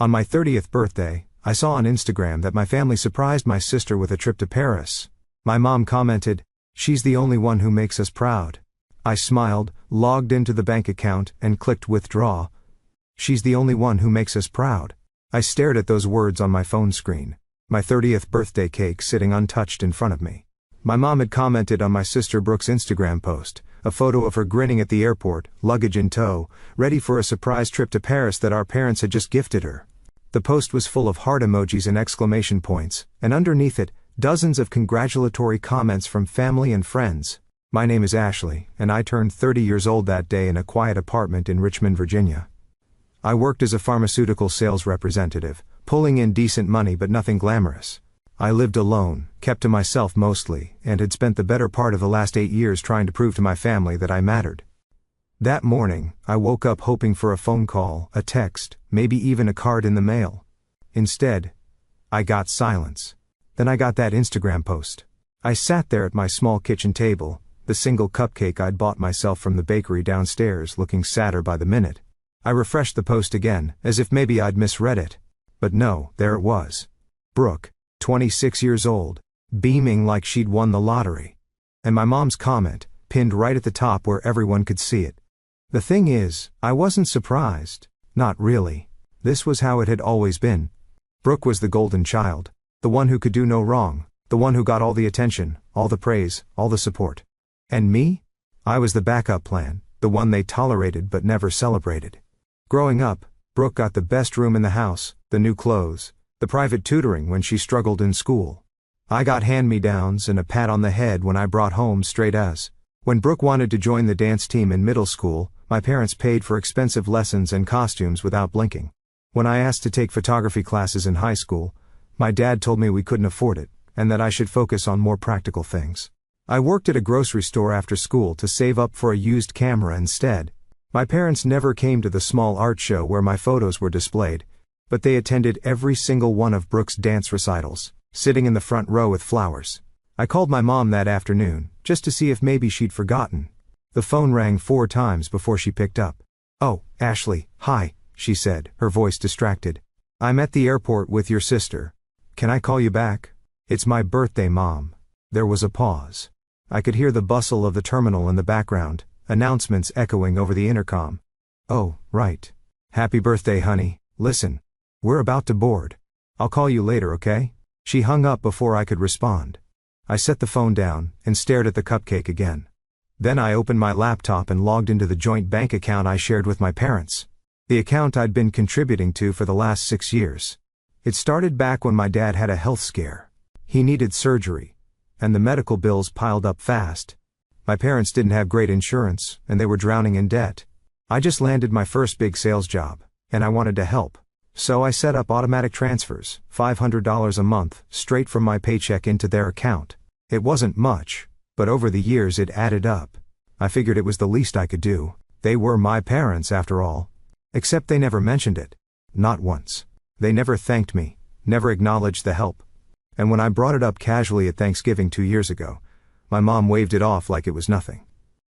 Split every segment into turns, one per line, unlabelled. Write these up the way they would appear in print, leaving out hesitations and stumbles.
On my 30th birthday, I saw on Instagram that my family surprised my sister with a trip to Paris. My mom commented, "She's the only one who makes us proud." I smiled, logged into the bank account, and clicked withdraw. She's the only one who makes us proud. I stared at those words on my phone screen. My 30th birthday cake sitting untouched in front of me. My mom had commented on my sister Brooke's Instagram post, a photo of her grinning at the airport, luggage in tow, ready for a surprise trip to Paris that our parents had just gifted her. The post was full of heart emojis and exclamation points, and underneath it, dozens of congratulatory comments from family and friends. My name is Ashley, and I turned 30 years old that day in a quiet apartment in Richmond, Virginia. I worked as a pharmaceutical sales representative, pulling in decent money but nothing glamorous. I lived alone, kept to myself mostly, and had spent the better part of the last 8 years trying to prove to my family that I mattered. That morning, I woke up hoping for a phone call, a text, maybe even a card in the mail. Instead, I got silence. Then I got that Instagram post. I sat there at my small kitchen table, the single cupcake I'd bought myself from the bakery downstairs looking sadder by the minute. I refreshed the post again, as if maybe I'd misread it. But no, there it was. Brooke, 26 years old, beaming like she'd won the lottery. And my mom's comment, pinned right at the top where everyone could see it. The thing is, I wasn't surprised. Not really. This was how it had always been. Brooke was the golden child, the one who could do no wrong, the one who got all the attention, all the praise, all the support. And me? I was the backup plan, the one they tolerated but never celebrated. Growing up, Brooke got the best room in the house, the new clothes, the private tutoring when she struggled in school. I got hand-me-downs and a pat on the head when I brought home straight A's. When Brooke wanted to join the dance team in middle school, my parents paid for expensive lessons and costumes without blinking. When I asked to take photography classes in high school, my dad told me we couldn't afford it, and that I should focus on more practical things. I worked at a grocery store after school to save up for a used camera instead. My parents never came to the small art show where my photos were displayed, but they attended every single one of Brooke's dance recitals, sitting in the front row with flowers. I called my mom that afternoon, just to see if maybe she'd forgotten. The phone rang 4 times before she picked up. "Oh, Ashley, hi," she said, her voice distracted. "I'm at the airport with your sister. Can I call you back? It's my birthday, Mom." There was a pause. I could hear the bustle of the terminal in the background, announcements echoing over the intercom. "Oh, right. Happy birthday, honey. Listen. We're about to board. I'll call you later, okay?" She hung up before I could respond. I set the phone down and stared at the cupcake again. Then I opened my laptop and logged into the joint bank account I shared with my parents. The account I'd been contributing to for the last 6 years. It started back when my dad had a health scare. He needed surgery, and the medical bills piled up fast. My parents didn't have great insurance, and they were drowning in debt. I just landed my first big sales job, and I wanted to help. So I set up automatic transfers, $500 a month, straight from my paycheck into their account. It wasn't much, but over the years it added up. I figured it was the least I could do. They were my parents after all. Except they never mentioned it. Not once. They never thanked me, never acknowledged the help. And when I brought it up casually at Thanksgiving 2 years ago, my mom waved it off like it was nothing.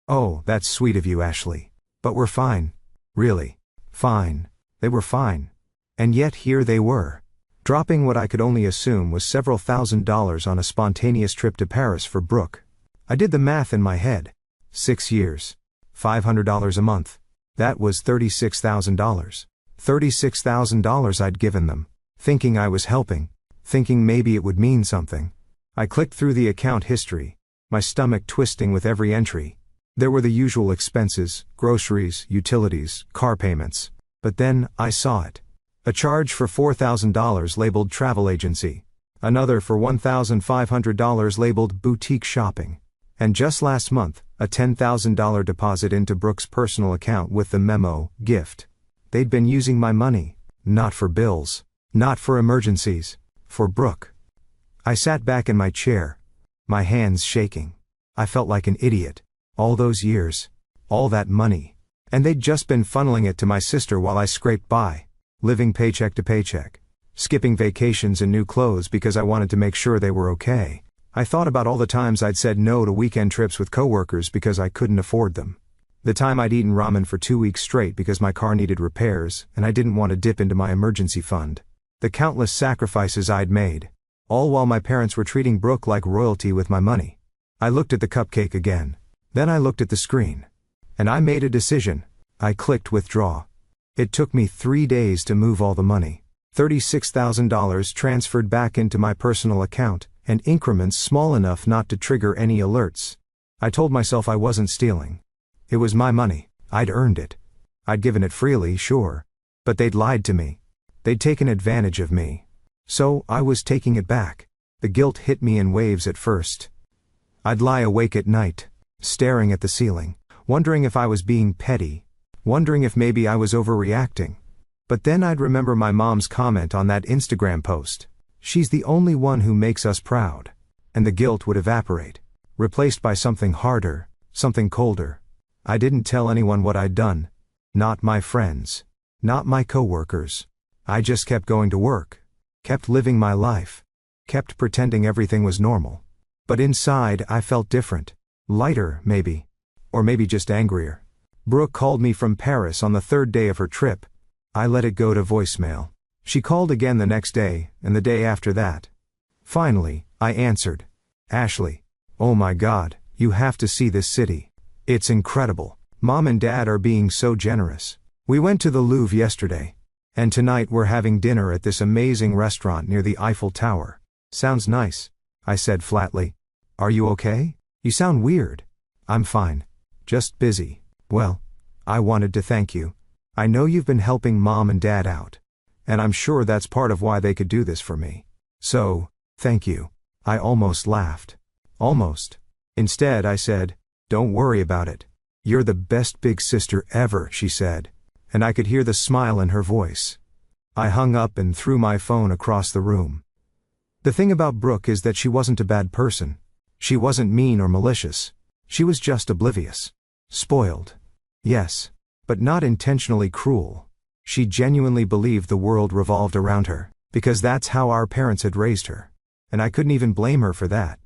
"Oh, that's sweet of you, Ashley. But we're fine. Really. Fine." They were fine. And yet here they were, dropping what I could only assume was several $1,000s on a spontaneous trip to Paris for Brooke. I did the math in my head. 6 years. $500 a month. That was $36,000. $36,000 I'd given them, thinking I was helping, thinking maybe it would mean something. I clicked through the account history, my stomach twisting with every entry. There were the usual expenses, groceries, utilities, car payments. But then, I saw it. A charge for $4,000 labeled travel agency. Another for $1,500 labeled boutique shopping. And just last month, a $10,000 deposit into Brooke's personal account with the memo, gift. They'd been using my money, not for bills, not for emergencies, for Brooke. I sat back in my chair, my hands shaking. I felt like an idiot. All those years, all that money. And they'd just been funneling it to my sister while I scraped by, living paycheck to paycheck, skipping vacations and new clothes because I wanted to make sure they were okay. I thought about all the times I'd said no to weekend trips with coworkers because I couldn't afford them. The time I'd eaten ramen for 2 weeks straight because my car needed repairs and I didn't want to dip into my emergency fund. The countless sacrifices I'd made. All while my parents were treating Brooke like royalty with my money. I looked at the cupcake again. Then I looked at the screen. And I made a decision. I clicked withdraw. It took me 3 days to move all the money. $36,000 transferred back into my personal account, and increments small enough not to trigger any alerts. I told myself I wasn't stealing. It was my money. I'd earned it. I'd given it freely, sure. But they'd lied to me. They'd taken advantage of me. So, I was taking it back. The guilt hit me in waves at first. I'd lie awake at night, staring at the ceiling, wondering if I was being petty, wondering if maybe I was overreacting. But then I'd remember my mom's comment on that Instagram post. She's the only one who makes us proud. And the guilt would evaporate, replaced by something harder, something colder. I didn't tell anyone what I'd done. Not my friends. Not my coworkers. I just kept going to work. Kept living my life. Kept pretending everything was normal. But inside I felt different. Lighter, maybe. Or maybe just angrier. Brooke called me from Paris on the 3rd day of her trip. I let it go to voicemail. She called again the next day, and the day after that. Finally, I answered. Ashley. Oh my God, you have to see this city. It's incredible. Mom and Dad are being so generous. We went to the Louvre yesterday. And tonight we're having dinner at this amazing restaurant near the Eiffel Tower. Sounds nice, I said flatly. Are you okay? You sound weird. I'm fine. Just busy. Well, I wanted to thank you. I know you've been helping Mom and Dad out. And I'm sure that's part of why they could do this for me. So, thank you. I almost laughed. Almost. Instead, I said, don't worry about it. You're the best big sister ever, she said. And I could hear the smile in her voice. I hung up and threw my phone across the room. The thing about Brooke is that she wasn't a bad person. She wasn't mean or malicious. She was just oblivious. Spoiled. Yes. But not intentionally cruel. She genuinely believed the world revolved around her, because that's how our parents had raised her. And I couldn't even blame her for that.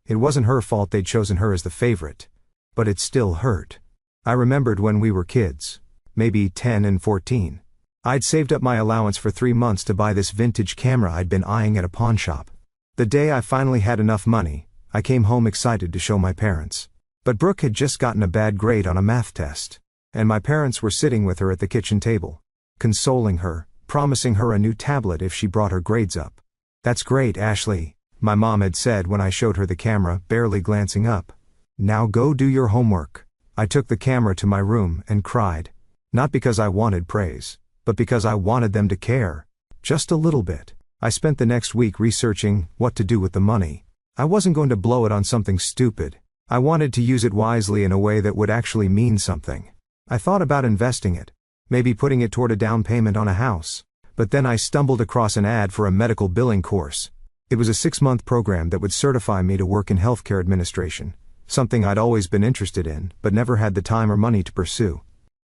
It wasn't her fault they'd chosen her as the favorite. But it still hurt. I remembered when we were kids. Maybe 10 and 14. I'd saved up my allowance for 3 months to buy this vintage camera I'd been eyeing at a pawn shop. The day I finally had enough money, I came home excited to show my parents. But Brooke had just gotten a bad grade on a math test. And my parents were sitting with her at the kitchen table, consoling her, promising her a new tablet if she brought her grades up. That's great, Ashley, my mom had said when I showed her the camera, barely glancing up. Now go do your homework. I took the camera to my room and cried. Not because I wanted praise, but because I wanted them to care. Just a little bit. I spent the next week researching what to do with the money. I wasn't going to blow it on something stupid. I wanted to use it wisely in a way that would actually mean something. I thought about investing it. Maybe putting it toward a down payment on a house. But then I stumbled across an ad for a medical billing course. It was a 6-month program that would certify me to work in healthcare administration. Something I'd always been interested in, but never had the time or money to pursue.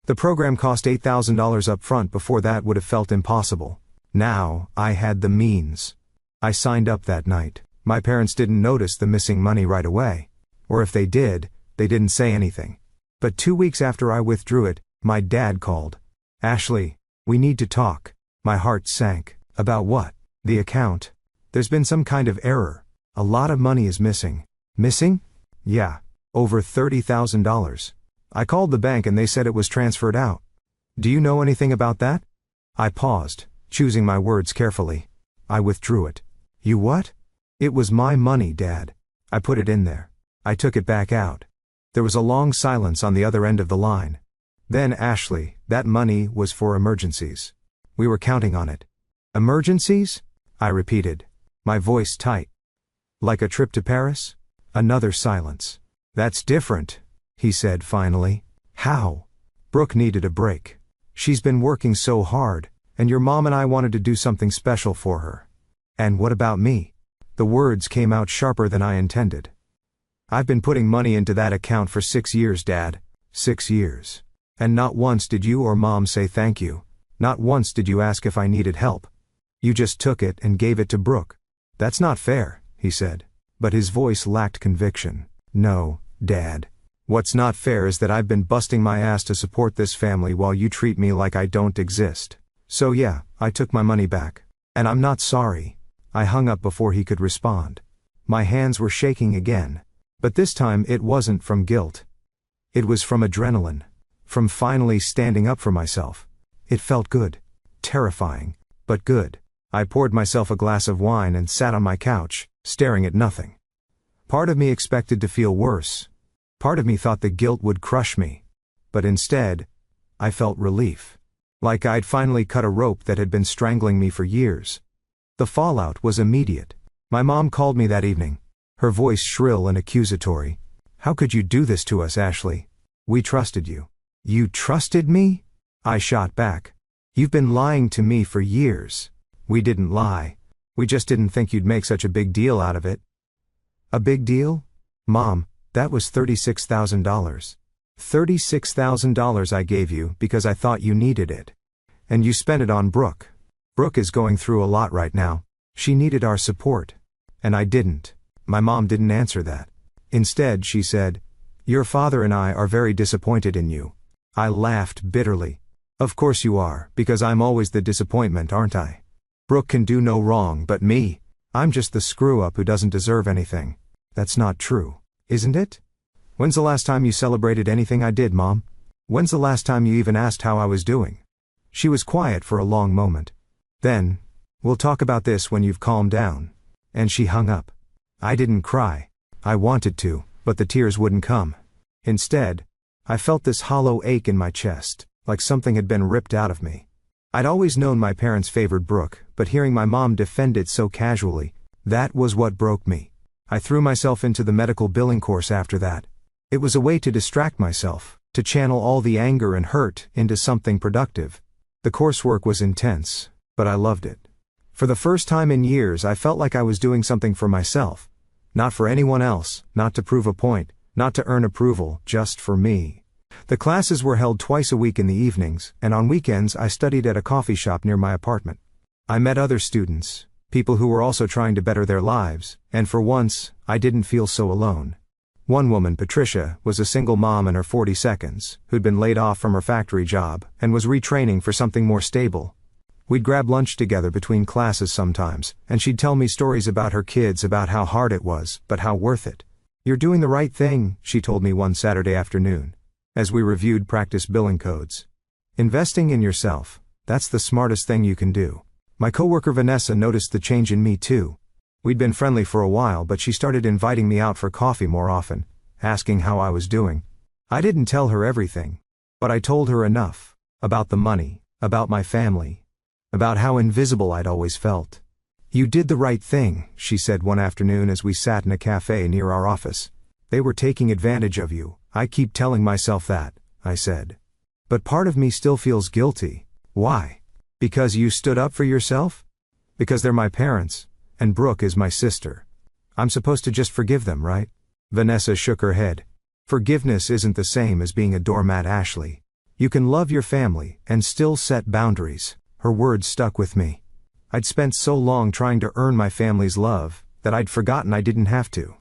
The program cost $8,000 up front. Before that would have felt impossible. Now, I had the means. I signed up that night. My parents didn't notice the missing money right away. Or if they did, they didn't say anything. But 2 weeks after I withdrew it, my dad called. Ashley, we need to talk. My heart sank. About what? The account. There's been some kind of error. A lot of money is missing. Missing? Yeah. Over $30,000. I called the bank and they said it was transferred out. Do you know anything about that? I paused, choosing my words carefully. I withdrew it. You what? It was my money, Dad. I put it in there. I took it back out. There was a long silence on the other end of the line. Then, Ashley, that money was for emergencies. We were counting on it. Emergencies? I repeated, my voice tight. Like a trip to Paris? Another silence. That's different, he said finally. How? Brooke needed a break. She's been working so hard, and your mom and I wanted to do something special for her. And what about me? The words came out sharper than I intended. I've been putting money into that account for 6 years, Dad. 6 years. And not once did you or Mom say thank you. Not once did you ask if I needed help. You just took it and gave it to Brooke. That's not fair, he said. But his voice lacked conviction. No, Dad. What's not fair is that I've been busting my ass to support this family while you treat me like I don't exist. So yeah, I took my money back. And I'm not sorry." I hung up before he could respond. My hands were shaking again. But this time it wasn't from guilt. It was from adrenaline. From finally standing up for myself. It felt good. Terrifying. But good. I poured myself a glass of wine and sat on my couch, staring at nothing. Part of me expected to feel worse. Part of me thought the guilt would crush me. But instead, I felt relief. Like I'd finally cut a rope that had been strangling me for years. The fallout was immediate. My mom called me that evening. Her voice shrill and accusatory. "How could you do this to us, Ashley? We trusted you." "You trusted me?" I shot back. "You've been lying to me for years." "We didn't lie. We just didn't think you'd make such a big deal out of it." "A big deal? Mom, that was $36,000. $36,000 I gave you because I thought you needed it. And you spent it on Brooke. Brooke is going through a lot right now. She needed our support. And I didn't." My mom didn't answer that. Instead, she said, "Your father and I are very disappointed in you." I laughed bitterly. "Of course you are, because I'm always the disappointment, aren't I? Brooke can do no wrong but me. I'm just the screw-up who doesn't deserve anything." "That's not true, isn't it? When's the last time you celebrated anything I did, Mom? When's the last time you even asked how I was doing?" She was quiet for a long moment. Then, "We'll talk about this when you've calmed down." And she hung up. I didn't cry. I wanted to, but the tears wouldn't come. Instead, I felt this hollow ache in my chest, like something had been ripped out of me. I'd always known my parents favored Brooke, but hearing my mom defend it so casually, that was what broke me. I threw myself into the medical billing course after that. It was a way to distract myself, to channel all the anger and hurt into something productive. The coursework was intense, but I loved it. For the first time in years, I felt like I was doing something for myself. Not for anyone else, not to prove a point, not to earn approval, just for me. The classes were held twice a week in the evenings, and on weekends I studied at a coffee shop near my apartment. I met other students, people who were also trying to better their lives, and for once, I didn't feel so alone. One woman, Patricia, was a single mom in her 40s, who'd been laid off from her factory job, and was retraining for something more stable. We'd grab lunch together between classes sometimes, and she'd tell me stories about her kids, about how hard it was, but how worth it. "You're doing the right thing," she told me one Saturday afternoon, as we reviewed practice billing codes. "Investing in yourself, that's the smartest thing you can do." My coworker Vanessa noticed the change in me too. We'd been friendly for a while, but she started inviting me out for coffee more often, asking how I was doing. I didn't tell her everything, but I told her enough. About the money, about my family, about how invisible I'd always felt. "You did the right thing," she said one afternoon as we sat in a cafe near our office. "They were taking advantage of you." "I keep telling myself that," I said. "But part of me still feels guilty." "Why?" "Because you stood up for yourself? Because they're my parents, and Brooke is my sister. I'm supposed to just forgive them, right?" Vanessa shook her head. "Forgiveness isn't the same as being a doormat, Ashley. You can love your family and still set boundaries." Her words stuck with me. I'd spent so long trying to earn my family's love, that I'd forgotten I didn't have to.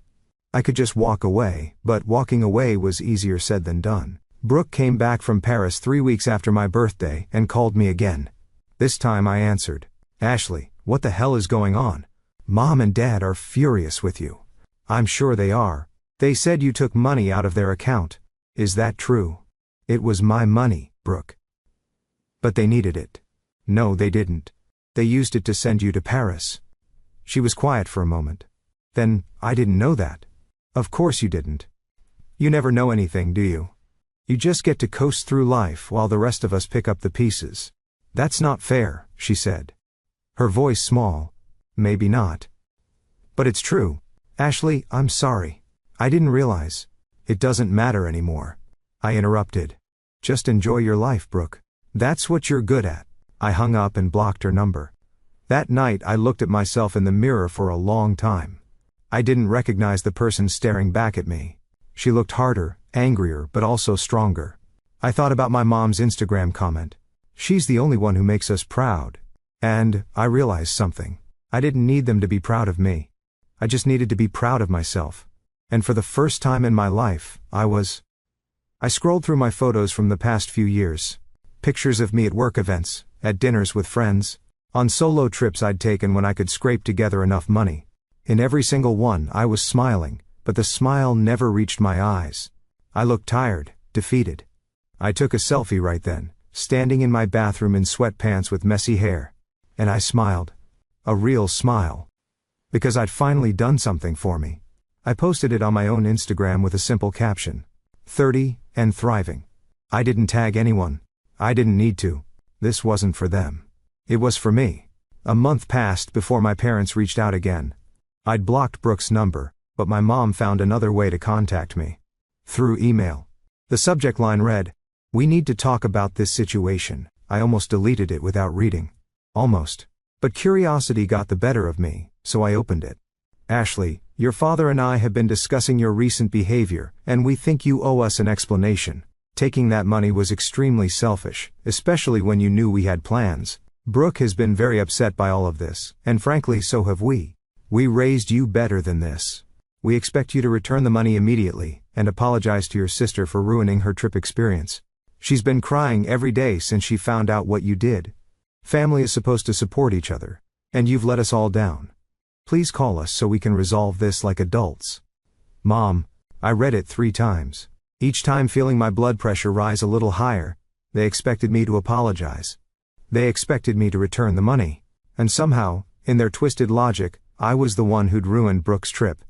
I could just walk away, but walking away was easier said than done. Brooke came back from Paris 3 weeks after my birthday and called me again. This time I answered. "Ashley, what the hell is going on? Mom and Dad are furious with you." "I'm sure they are. They said you took money out of their account." "Is that true?" "It was my money, Brooke." "But they needed it." "No, they didn't. They used it to send you to Paris." She was quiet for a moment. "Then, I didn't know that." "Of course you didn't. You never know anything, do you? You just get to coast through life while the rest of us pick up the pieces." "That's not fair," she said. Her voice small. "Maybe not. But it's true. Ashley, I'm sorry. I didn't realize. It doesn't matter anymore." I interrupted. "Just enjoy your life, Brooke. That's what you're good at." I hung up and blocked her number. That night I looked at myself in the mirror for a long time. I didn't recognize the person staring back at me. She looked harder, angrier, but also stronger. I thought about my mom's Instagram comment. "She's the only one who makes us proud." And I realized something. I didn't need them to be proud of me. I just needed to be proud of myself. And for the first time in my life, I was. I scrolled through my photos from the past few years. Pictures of me at work events, at dinners with friends, on solo trips I'd taken when I could scrape together enough money. In every single one I was smiling, but the smile never reached my eyes. I looked tired, defeated. I took a selfie right then, standing in my bathroom in sweatpants with messy hair. And I smiled. A real smile. Because I'd finally done something for me. I posted it on my own Instagram with a simple caption. 30, and thriving. I didn't tag anyone. I didn't need to. This wasn't for them. It was for me. A month passed before my parents reached out again. I'd blocked Brooke's number, but my mom found another way to contact me. Through email. The subject line read, "We need to talk about this situation." I almost deleted it without reading. Almost. But curiosity got the better of me, so I opened it. "Ashley, your father and I have been discussing your recent behavior, and we think you owe us an explanation. Taking that money was extremely selfish, especially when you knew we had plans. Brooke has been very upset by all of this, and frankly so have we. We raised you better than this. We expect you to return the money immediately, and apologize to your sister for ruining her trip experience. She's been crying every day since she found out what you did. Family is supposed to support each other, and you've let us all down. Please call us so we can resolve this like adults." Mom. I read it 3 times. Each time feeling my blood pressure rise a little higher. They expected me to apologize. They expected me to return the money. And somehow, in their twisted logic, I was the one who'd ruined Brooke's trip.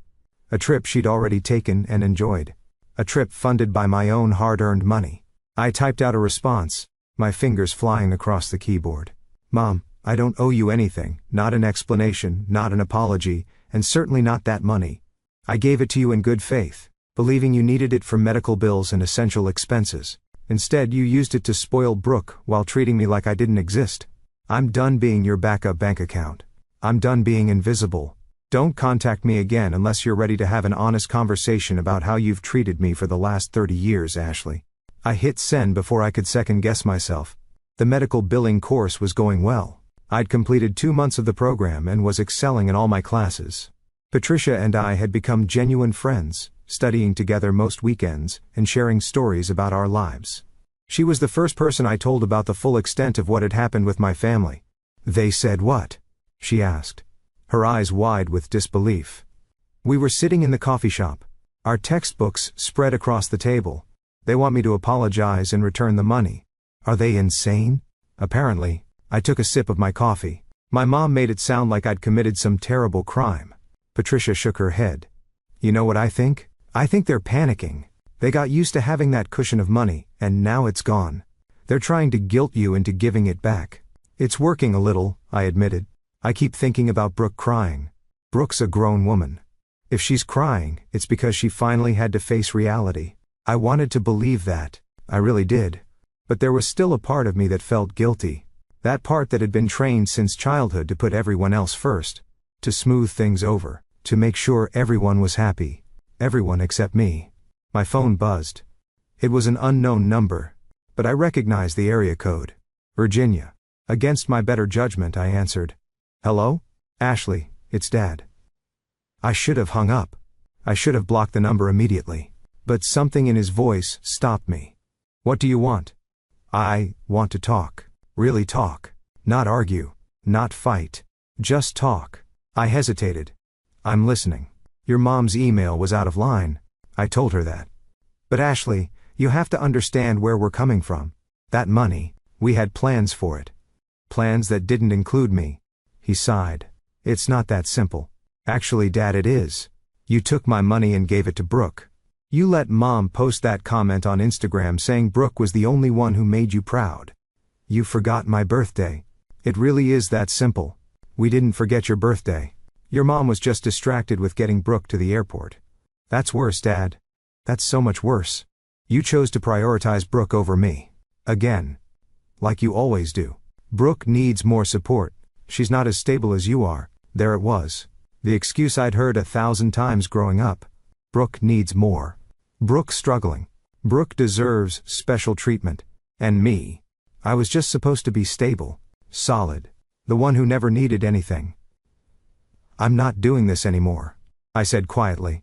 A trip she'd already taken and enjoyed. A trip funded by my own hard-earned money. I typed out a response, my fingers flying across the keyboard. "Mom, I don't owe you anything, not an explanation, not an apology, and certainly not that money. I gave it to you in good faith, believing you needed it for medical bills and essential expenses. Instead, you used it to spoil Brooke while treating me like I didn't exist. I'm done being your backup bank account. I'm done being invisible. Don't contact me again unless you're ready to have an honest conversation about how you've treated me for the last 30 years, Ashley." I hit send before I could second-guess myself. The medical billing course was going well. I'd completed 2 months of the program and was excelling in all my classes. Patricia and I had become genuine friends, studying together most weekends and sharing stories about our lives. She was the first person I told about the full extent of what had happened with my family. "They said what?" she asked, her eyes wide with disbelief. We were sitting in the coffee shop, our textbooks spread across the table. "They want me to apologize and return the money. Are they insane?" Apparently. I took a sip of my coffee. My mom made it sound like I'd committed some terrible crime. Patricia shook her head. "You know what I think? I think they're panicking. They got used to having that cushion of money, and now it's gone. They're trying to guilt you into giving it back." "It's working a little," I admitted. "I keep thinking about Brooke crying. Brooke's a grown woman. If she's crying, it's because she finally had to face reality." I wanted to believe that. I really did. But there was still a part of me that felt guilty. That part that had been trained since childhood to put everyone else first. To smooth things over. To make sure everyone was happy. Everyone except me. My phone buzzed. It was an unknown number. But I recognized the area code. Virginia. Against my better judgment, I answered. "Hello? Ashley, it's Dad." I should have hung up. I should have blocked the number immediately. But something in his voice stopped me. "What do you want?" "I want to talk. Really talk. Not argue. Not fight. Just talk." I hesitated. "I'm listening. Your mom's email was out of line." I told her that. "But Ashley, you have to understand where we're coming from. That money, we had plans for it. Plans that didn't include me." He sighed. "It's not that simple." "Actually, Dad, it is. You took my money and gave it to Brooke. You let Mom post that comment on Instagram saying Brooke was the only one who made you proud. You forgot my birthday. It really is that simple. We didn't forget your birthday. Your mom was just distracted with getting Brooke to the airport." "That's worse, Dad. That's so much worse. You chose to prioritize Brooke over me. Again. Like you always do. Brooke needs more support. She's not as stable as you are." There it was. The excuse I'd heard 1,000 times growing up. Brooke needs more. Brooke's struggling. Brooke deserves special treatment. And me. I was just supposed to be stable. Solid. The one who never needed anything. "I'm not doing this anymore," I said quietly.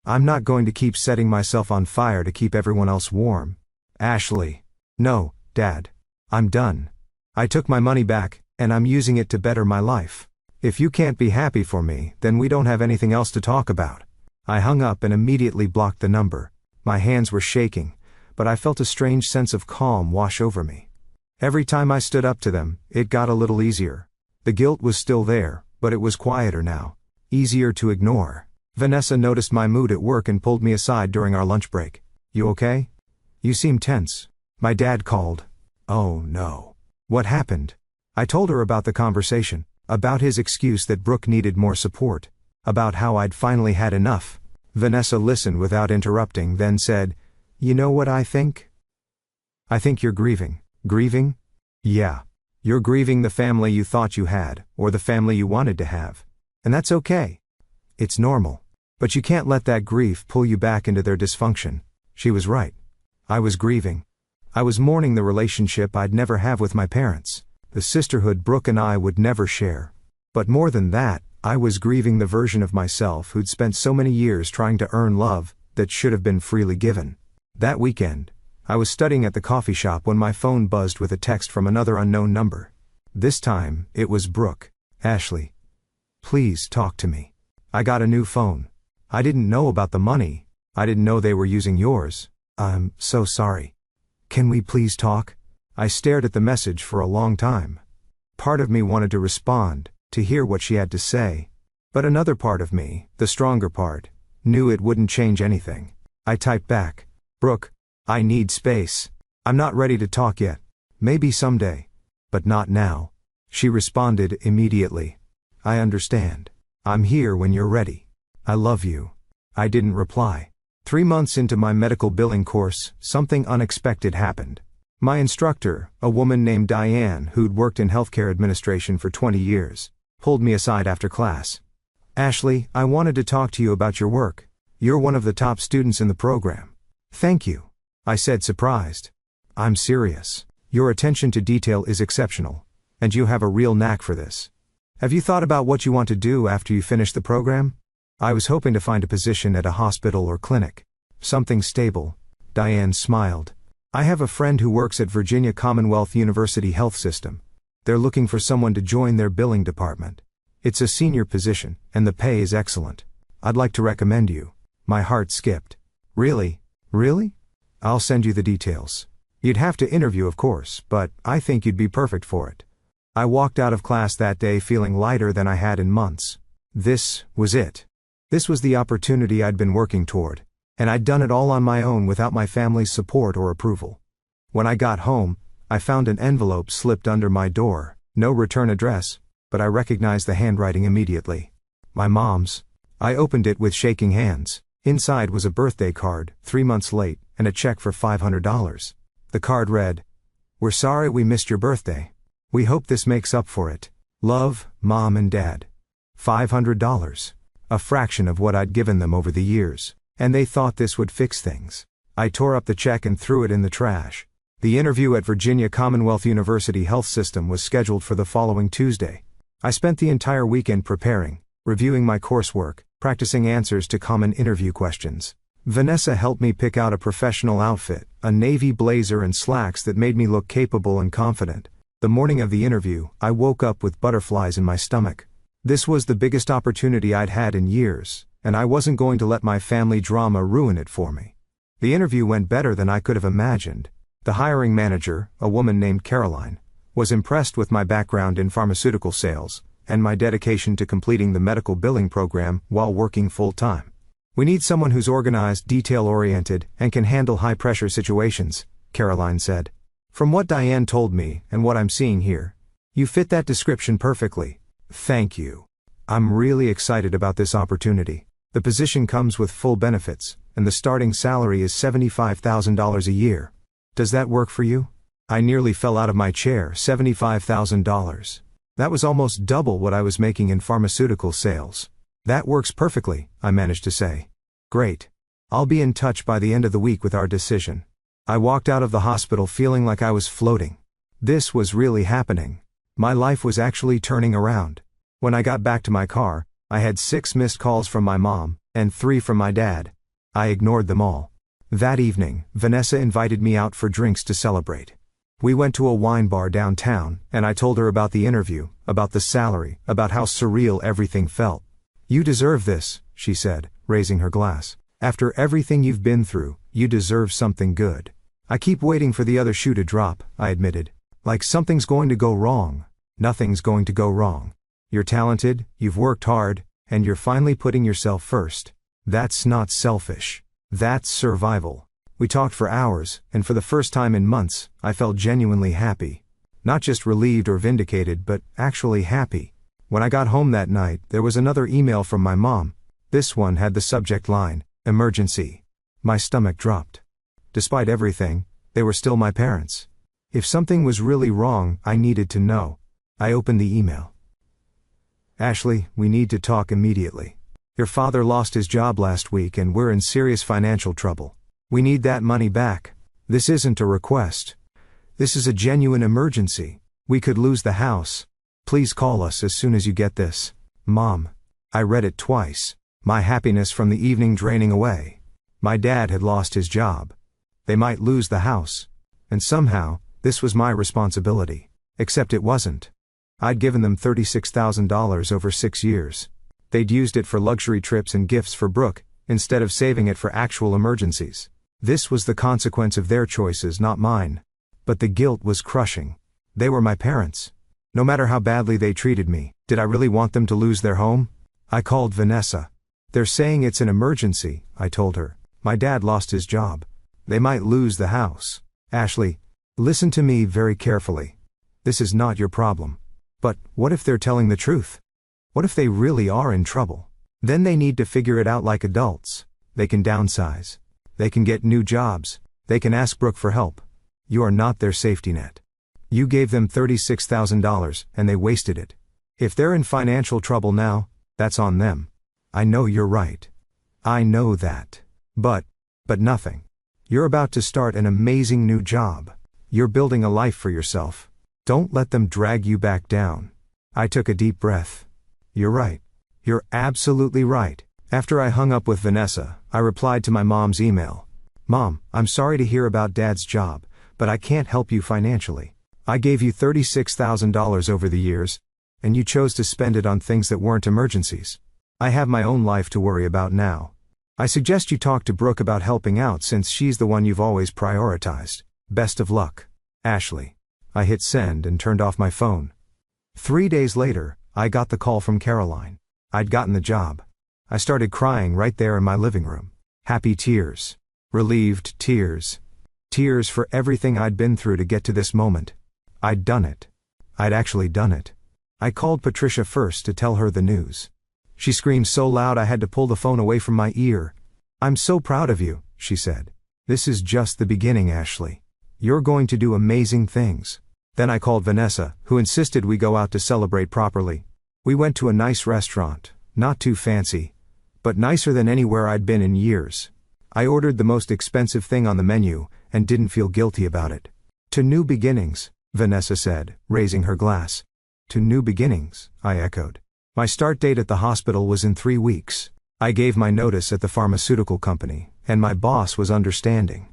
I'm not going to keep setting myself on fire to keep everyone else warm. Ashley. No, Dad. I'm done. I took my money back, and I'm using it to better my life. If you can't be happy for me, then we don't have anything else to talk about. I hung up and immediately blocked the number. My hands were shaking, but I felt a strange sense of calm wash over me. Every time I stood up to them, it got a little easier. The guilt was still there, but it was quieter now. Easier to ignore. Vanessa noticed my mood at work and pulled me aside during our lunch break. You okay? You seem tense. My dad called. Oh no. What happened? I told her about the conversation, about his excuse that Brooke needed more support, about how I'd finally had enough. Vanessa listened without interrupting, then said, You know what I think? I think you're grieving. Grieving? Yeah. You're grieving the family you thought you had, or the family you wanted to have. And that's okay. It's normal. But you can't let that grief pull you back into their dysfunction. She was right. I was grieving. I was mourning the relationship I'd never have with my parents, the sisterhood Brooke and I would never share. But more than that, I was grieving the version of myself who'd spent so many years trying to earn love that should have been freely given. That weekend, I was studying at the coffee shop when my phone buzzed with a text from another unknown number. This time, it was Brooke. Ashley. Please talk to me. I got a new phone. I didn't know about the money. I didn't know they were using yours. I'm so sorry. Can we please talk? I stared at the message for a long time. Part of me wanted to respond, to hear what she had to say. But another part of me, the stronger part, knew it wouldn't change anything. I typed back, Brooke, I need space. I'm not ready to talk yet. Maybe someday. But not now. She responded immediately. I understand. I'm here when you're ready. I love you. I didn't reply. 3 months into my medical billing course, something unexpected happened. My instructor, a woman named Diane who'd worked in healthcare administration for 20 years, pulled me aside after class. Ashley, I wanted to talk to you about your work. You're one of the top students in the program. Thank you. I said, surprised. I'm serious. Your attention to detail is exceptional. And you have a real knack for this. Have you thought about what you want to do after you finish the program? I was hoping to find a position at a hospital or clinic. Something stable. Diane smiled. I have a friend who works at Virginia Commonwealth University Health System. They're looking for someone to join their billing department. It's a senior position, and the pay is excellent. I'd like to recommend you. My heart skipped. Really? Really? I'll send you the details. You'd have to interview, of course, but I think you'd be perfect for it. I walked out of class that day feeling lighter than I had in months. This was it. This was the opportunity I'd been working toward, and I'd done it all on my own without my family's support or approval. When I got home, I found an envelope slipped under my door, no return address, but I recognized the handwriting immediately. My mom's. I opened it with shaking hands. Inside was a birthday card, 3 months late, and a check for $500. The card read, We're sorry we missed your birthday. We hope this makes up for it. Love, Mom and Dad. $500. A fraction of what I'd given them over the years. And they thought this would fix things. I tore up the check and threw it in the trash. The interview at Virginia Commonwealth University Health System was scheduled for the following Tuesday. I spent the entire weekend preparing, reviewing my coursework, practicing answers to common interview questions. Vanessa helped me pick out a professional outfit, a navy blazer and slacks that made me look capable and confident. The morning of the interview, I woke up with butterflies in my stomach. This was the biggest opportunity I'd had in years, and I wasn't going to let my family drama ruin it for me. The interview went better than I could have imagined. The hiring manager, a woman named Caroline, was impressed with my background in pharmaceutical sales, and my dedication to completing the medical billing program while working full-time. We need someone who's organized, detail-oriented, and can handle high-pressure situations, Caroline said. From what Diane told me and what I'm seeing here, you fit that description perfectly. Thank you. I'm really excited about this opportunity. The position comes with full benefits, and the starting salary is $75,000 a year. Does that work for you? I nearly fell out of my chair. $75,000. That was almost double what I was making in pharmaceutical sales. That works perfectly, I managed to say. Great. I'll be in touch by the end of the week with our decision. I walked out of the hospital feeling like I was floating. This was really happening. My life was actually turning around. When I got back to my car, I had 6 missed calls from my mom, and 3 from my dad. I ignored them all. That evening, Vanessa invited me out for drinks to celebrate. We went to a wine bar downtown, and I told her about the interview, about the salary, about how surreal everything felt. "You deserve this," she said, raising her glass. "After everything you've been through, you deserve something good." "I keep waiting for the other shoe to drop," I admitted. "Like something's going to go wrong." "Nothing's going to go wrong. You're talented, you've worked hard, and you're finally putting yourself first. That's not selfish. That's survival." We talked for hours, and for the first time in months, I felt genuinely happy. Not just relieved or vindicated, but actually happy. When I got home that night, there was another email from my mom. This one had the subject line, "Emergency." My stomach dropped. Despite everything, they were still my parents. If something was really wrong, I needed to know. I opened the email. "Ashley, we need to talk immediately. Your father lost his job last week and we're in serious financial trouble. We need that money back. This isn't a request. This is a genuine emergency. We could lose the house. Please call us as soon as you get this. Mom." I read it twice. My happiness from the evening draining away. My dad had lost his job. They might lose the house. And somehow, this was my responsibility. Except it wasn't. I'd given them $36,000 over 6 years. They'd used it for luxury trips and gifts for Brooke, instead of saving it for actual emergencies. This was the consequence of their choices, not mine. But the guilt was crushing. They were my parents. No matter how badly they treated me, did I really want them to lose their home? I called Vanessa. "They're saying it's an emergency," I told her. "My dad lost his job. They might lose the house." "Ashley, listen to me very carefully. This is not your problem. But what if they're telling the truth? What if they really are in trouble? Then they need to figure it out like adults. They can downsize. They can get new jobs. They can ask Brooke for help. You are not their safety net. You gave them $36,000 and they wasted it. If they're in financial trouble now, that's on them. I know you're right. I know that. But nothing. You're about to start an amazing new job. You're building a life for yourself. Don't let them drag you back down." I took a deep breath. "You're right. You're absolutely right." After I hung up with Vanessa, I replied to my mom's email. "Mom, I'm sorry to hear about Dad's job, but I can't help you financially. I gave you $36,000 over the years, and you chose to spend it on things that weren't emergencies. I have my own life to worry about now. I suggest you talk to Brooke about helping out since she's the one you've always prioritized. Best of luck. Ashley." I hit send and turned off my phone. 3 days later, I got the call from Caroline. I'd gotten the job. I started crying right there in my living room. Happy tears. Relieved tears. Tears for everything I'd been through to get to this moment. I'd done it. I'd actually done it. I called Patricia first to tell her the news. She screamed so loud I had to pull the phone away from my ear. "I'm so proud of you," she said. "This is just the beginning, Ashley. You're going to do amazing things." Then I called Vanessa, who insisted we go out to celebrate properly. We went to a nice restaurant, not too fancy, but nicer than anywhere I'd been in years. I ordered the most expensive thing on the menu, and didn't feel guilty about it. "To new beginnings," Vanessa said, raising her glass. "To new beginnings," I echoed. My start date at the hospital was in 3 weeks. I gave my notice at the pharmaceutical company, and my boss was understanding.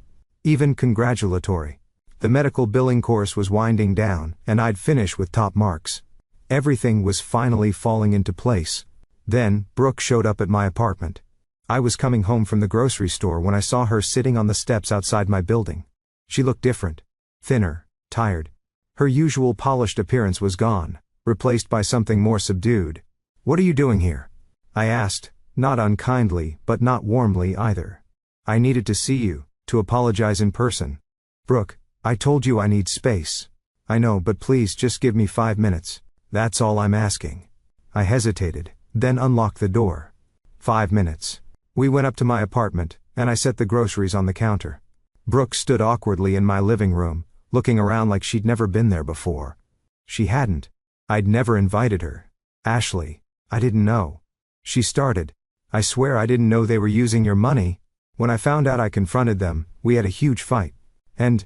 Even congratulatory. The medical billing course was winding down, and I'd finish with top marks. Everything was finally falling into place. Then, Brooke showed up at my apartment. I was coming home from the grocery store when I saw her sitting on the steps outside my building. She looked different. Thinner, tired. Her usual polished appearance was gone, replaced by something more subdued. "What are you doing here?" I asked, not unkindly, but not warmly either. "I needed to see you, to apologize in person." "Brooke, I told you I need space." "I know, but please just give me 5 minutes. That's all I'm asking." I hesitated, then unlocked the door. 5 minutes. We went up to my apartment, and I set the groceries on the counter. Brooke stood awkwardly in my living room, looking around like she'd never been there before. She hadn't. I'd never invited her. "Ashley, I didn't know." She started. "I swear I didn't know they were using your money. When I found out I confronted them, we had a huge fight. And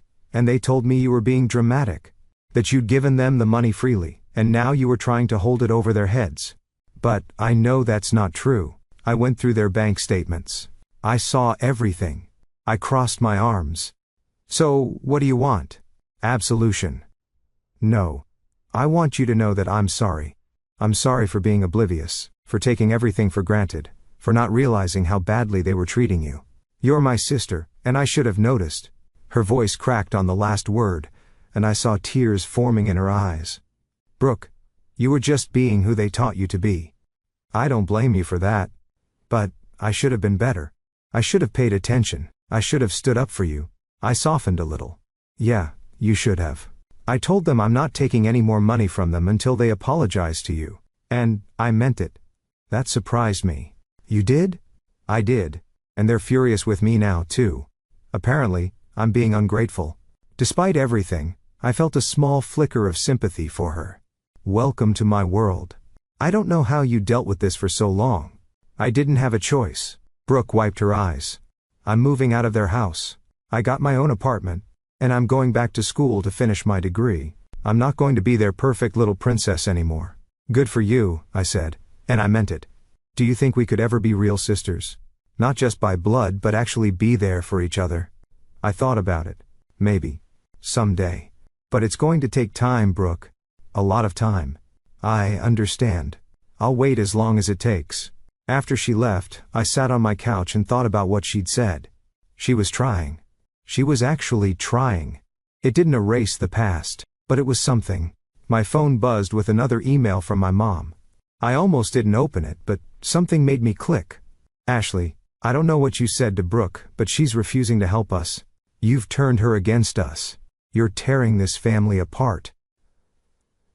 they told me you were being dramatic. That you'd given them the money freely, and now you were trying to hold it over their heads. But I know that's not true. I went through their bank statements. I saw everything. I crossed my arms. So, what do you want? Absolution. No. I want you to know that I'm sorry. I'm sorry for being oblivious, for taking everything for granted, for not realizing how badly they were treating you. You're my sister, and I should have noticed. Her voice cracked on the last word, and I saw tears forming in her eyes. Brooke, you were just being who they taught you to be. I don't blame you for that. But, I should have been better. I should have paid attention. I should have stood up for you. I softened a little. Yeah, you should have. I told them I'm not taking any more money from them until they apologize to you. And, I meant it. That surprised me. You did? I did. And they're furious with me now, too. Apparently, I'm being ungrateful. Despite everything, I felt a small flicker of sympathy for her. Welcome to my world. I don't know how you dealt with this for so long. I didn't have a choice. Brooke wiped her eyes. I'm moving out of their house. I got my own apartment. And I'm going back to school to finish my degree. I'm not going to be their perfect little princess anymore. Good for you, I said. And I meant it. Do you think we could ever be real sisters? Not just by blood, but actually be there for each other? I thought about it. Maybe. Someday. But it's going to take time, Brooke. A lot of time. I understand. I'll wait as long as it takes. After she left, I sat on my couch and thought about what she'd said. She was trying. She was actually trying. It didn't erase the past, but it was something. My phone buzzed with another email from my mom. I almost didn't open it, but something made me click. Ashley, I don't know what you said to Brooke, but she's refusing to help us. You've turned her against us. You're tearing this family apart.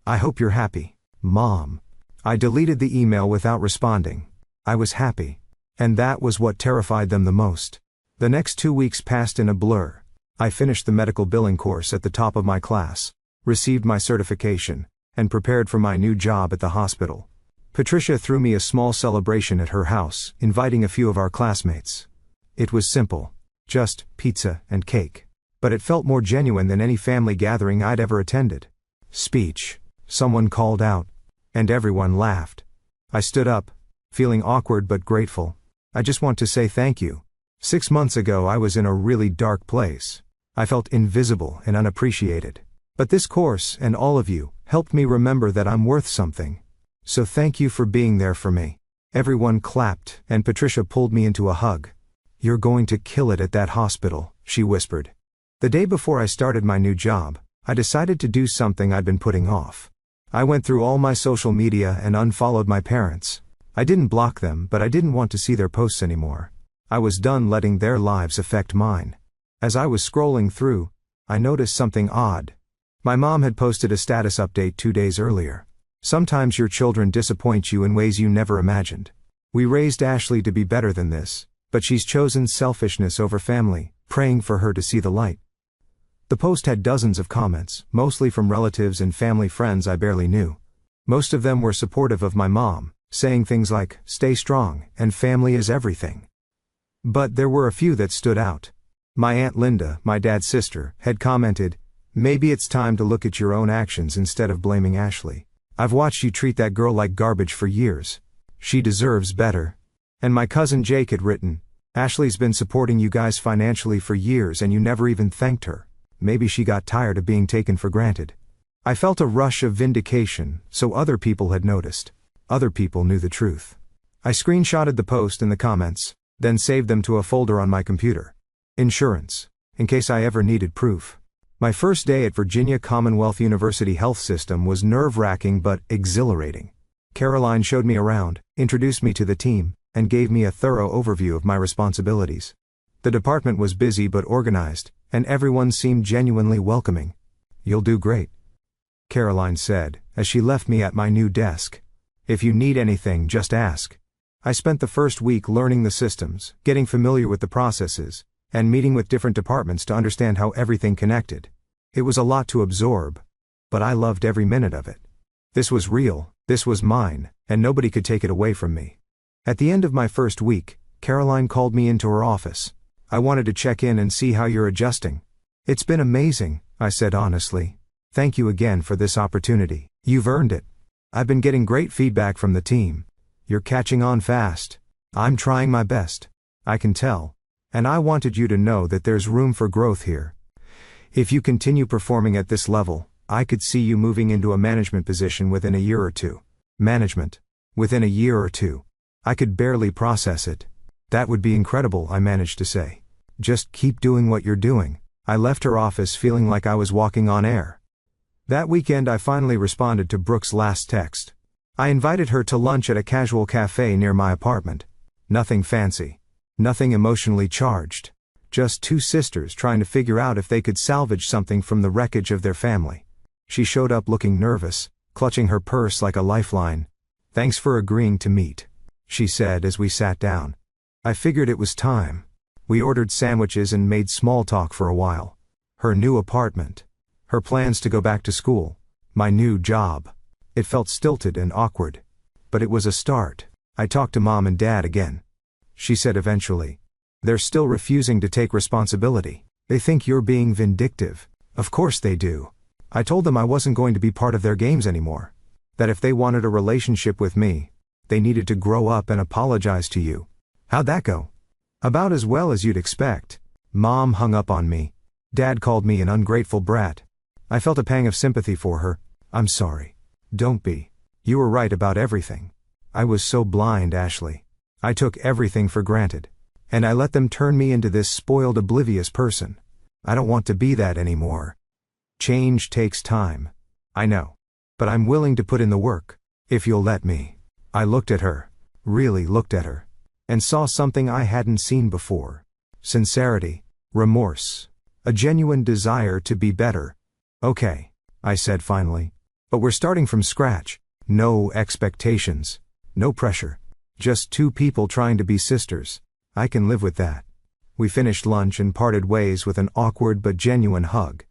I hope you're happy, Mom. I deleted the email without responding. I was happy. And that was what terrified them the most. The next 2 weeks passed in a blur. I finished the medical billing course at the top of my class, received my certification, and prepared for my new job at the hospital. Patricia threw me a small celebration at her house, inviting a few of our classmates. It was simple. Just pizza and cake. But it felt more genuine than any family gathering I'd ever attended. Speech. Someone called out. And everyone laughed. I stood up, feeling awkward but grateful. I just want to say thank you. 6 months ago I was in a really dark place. I felt invisible and unappreciated. But this course, and all of you, helped me remember that I'm worth something. So thank you for being there for me. Everyone clapped, and Patricia pulled me into a hug. You're going to kill it at that hospital, she whispered. The day before I started my new job, I decided to do something I'd been putting off. I went through all my social media and unfollowed my parents. I didn't block them, but I didn't want to see their posts anymore. I was done letting their lives affect mine. As I was scrolling through, I noticed something odd. My mom had posted a status update 2 days earlier. Sometimes your children disappoint you in ways you never imagined. We raised Ashley to be better than this, but she's chosen selfishness over family, praying for her to see the light. The post had dozens of comments, mostly from relatives and family friends I barely knew. Most of them were supportive of my mom, saying things like, "Stay strong, and family is everything." But there were a few that stood out. My Aunt Linda, my dad's sister, had commented, "Maybe it's time to look at your own actions instead of blaming Ashley. I've watched you treat that girl like garbage for years. She deserves better." And my cousin Jake had written, "Ashley's been supporting you guys financially for years and you never even thanked her. Maybe she got tired of being taken for granted." I felt a rush of vindication, so other people had noticed. Other people knew the truth. I screenshotted the post and the comments, then saved them to a folder on my computer. Insurance. In case I ever needed proof. My first day at Virginia Commonwealth University Health System was nerve-wracking but exhilarating. Caroline showed me around, introduced me to the team, and gave me a thorough overview of my responsibilities. The department was busy but organized, and everyone seemed genuinely welcoming. "You'll do great," Caroline said, as she left me at my new desk. "If you need anything, just ask." I spent the first week learning the systems, getting familiar with the processes, and meeting with different departments to understand how everything connected. It was a lot to absorb, but I loved every minute of it. This was real, this was mine, and nobody could take it away from me. At the end of my first week, Caroline called me into her office. "I wanted to check in and see how you're adjusting." "It's been amazing," I said honestly. "Thank you again for this opportunity. You've earned it. I've been getting great feedback from the team. You're catching on fast. I'm trying my best." I can tell. And I wanted you to know that there's room for growth here. If you continue performing at this level, I could see you moving into a management position within a year or two. Management. Within a year or two. I could barely process it. That would be incredible, I managed to say. Just keep doing what you're doing. I left her office feeling like I was walking on air. That weekend I finally responded to Brooke's last text. I invited her to lunch at a casual cafe near my apartment. Nothing fancy. Nothing emotionally charged. Just two sisters trying to figure out if they could salvage something from the wreckage of their family. She showed up looking nervous, clutching her purse like a lifeline. "Thanks for agreeing to meet," she said as we sat down. I figured it was time. We ordered sandwiches and made small talk for a while. Her new apartment. Her plans to go back to school. My new job. It felt stilted and awkward. But it was a start. I talked to Mom and Dad again. She said eventually, "They're still refusing to take responsibility. They think you're being vindictive." Of course they do. I told them I wasn't going to be part of their games anymore. That if they wanted a relationship with me, they needed to grow up and apologize to you. How'd that go? About as well as you'd expect. Mom hung up on me. Dad called me an ungrateful brat. I felt a pang of sympathy for her. "I'm sorry." "Don't be. You were right about everything. I was so blind, Ashley. I took everything for granted. And I let them turn me into this spoiled, oblivious person. I don't want to be that anymore. Change takes time. I know. But I'm willing to put in the work, if you'll let me." I looked at her. Really looked at her. And saw something I hadn't seen before. Sincerity. Remorse. A genuine desire to be better. "Okay," I said finally. "But we're starting from scratch. No expectations. No pressure. Just two people trying to be sisters. I can live with that." We finished lunch and parted ways with an awkward but genuine hug.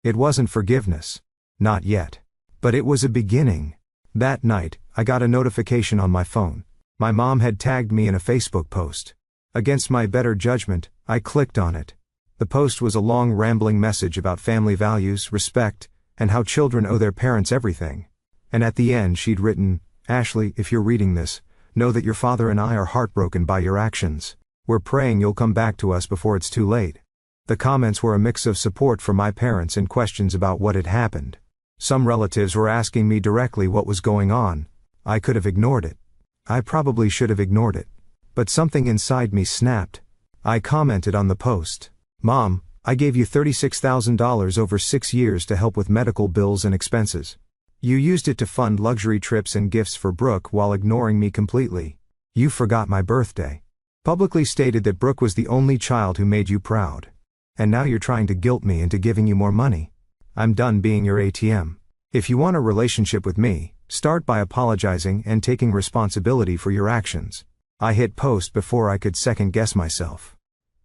It wasn't forgiveness. Not yet. But it was a beginning. That night, I got a notification on my phone. My mom had tagged me in a Facebook post. Against my better judgment, I clicked on it. The post was a long rambling message about family values, respect, and how children owe their parents everything. And at the end she'd written, "Ashley, if you're reading this, know that your father and I are heartbroken by your actions. We're praying you'll come back to us before it's too late." The comments were a mix of support for my parents and questions about what had happened. Some relatives were asking me directly what was going on. I could have ignored it. I probably should have ignored it. But something inside me snapped. I commented on the post. "Mom, I gave you $36,000 over 6 years to help with medical bills and expenses. You used it to fund luxury trips and gifts for Brooke while ignoring me completely. You forgot my birthday. Publicly stated that Brooke was the only child who made you proud. And now you're trying to guilt me into giving you more money. I'm done being your ATM. If you want a relationship with me, start by apologizing and taking responsibility for your actions." I hit post before I could second guess myself.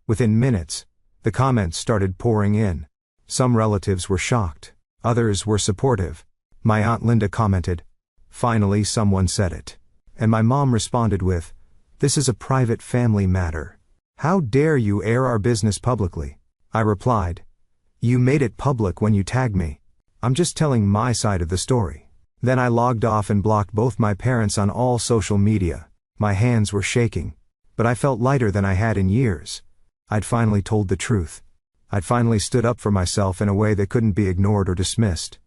Within minutes, the comments started pouring in. Some relatives were shocked. Others were supportive. My Aunt Linda commented, "Finally someone said it." And my mom responded with, "This is a private family matter. How dare you air our business publicly?" I replied, "You made it public when you tagged me. I'm just telling my side of the story." Then I logged off and blocked both my parents on all social media. My hands were shaking. But I felt lighter than I had in years. I'd finally told the truth. I'd finally stood up for myself in a way that couldn't be ignored or dismissed.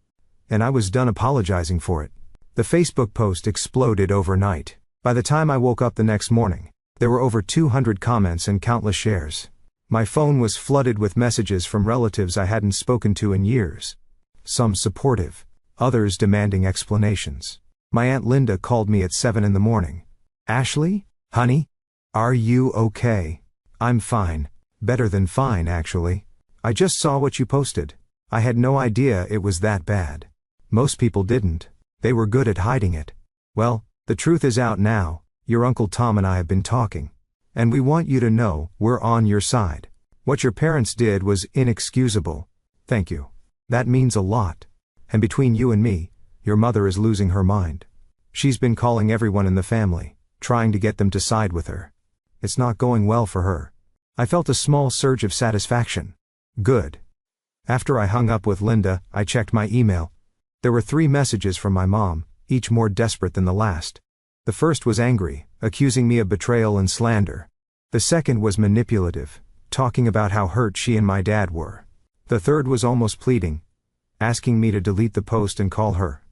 And I was done apologizing for it. The Facebook post exploded overnight. By the time I woke up the next morning, there were over 200 comments and countless shares. My phone was flooded with messages from relatives I hadn't spoken to in years. Some supportive, others demanding explanations. My Aunt Linda called me at 7 in the morning. "Ashley? Honey? Are you okay?" "I'm fine. Better than fine, actually. I just saw what you posted. I had no idea it was that bad. Most people didn't. They were good at hiding it. Well, the truth is out now. Your Uncle Tom and I have been talking. And we want you to know we're on your side. What your parents did was inexcusable. Thank you. That means a lot. And between you and me, your mother is losing her mind. She's been calling everyone in the family, trying to get them to side with her. It's not going well for her." I felt a small surge of satisfaction. Good. After I hung up with Linda, I checked my email. There were 3 messages from my mom, each more desperate than the last. The first was angry, accusing me of betrayal and slander. The second was manipulative, talking about how hurt she and my dad were. The third was almost pleading, asking me to delete the post and call her.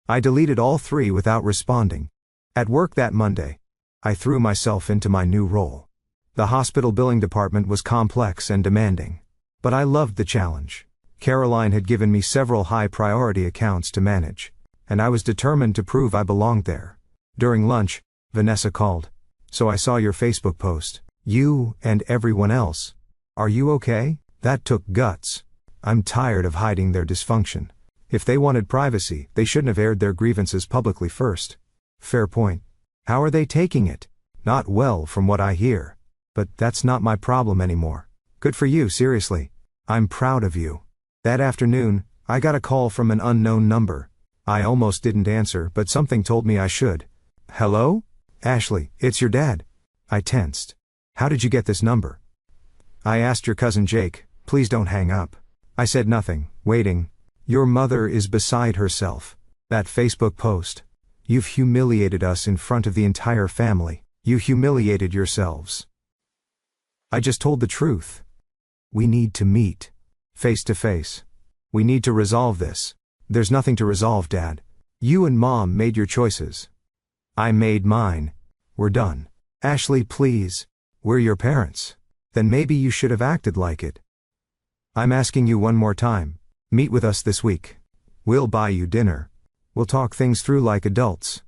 I deleted all three without responding. At work that Monday, I threw myself into my new role. The hospital billing department was complex and demanding. But I loved the challenge. Caroline had given me several high-priority accounts to manage, and I was determined to prove I belonged there. During lunch, Vanessa called. "So I saw your Facebook post. You and everyone else. Are you okay?" That took guts. I'm tired of hiding their dysfunction. If they wanted privacy, they shouldn't have aired their grievances publicly first. Fair point. How are they taking it? Not well from what I hear. But that's not my problem anymore. Good for you, seriously. I'm proud of you. That afternoon, I got a call from an unknown number. I almost didn't answer, but something told me I should. "Hello? Ashley, it's your dad." I tensed. "How did you get this number?" "I asked your cousin Jake. Please don't hang up." I said nothing, waiting. "Your mother is beside herself. That Facebook post. You've humiliated us in front of the entire family. You humiliated yourselves." I just told the truth. "We need to meet. Face to face. We need to resolve this." "There's nothing to resolve, Dad. You and Mom made your choices. I made mine. We're done." "Ashley, please. We're your parents. Then maybe you should have acted like it. I'm asking you one more time. Meet with us this week. We'll buy you dinner. We'll talk things through like adults."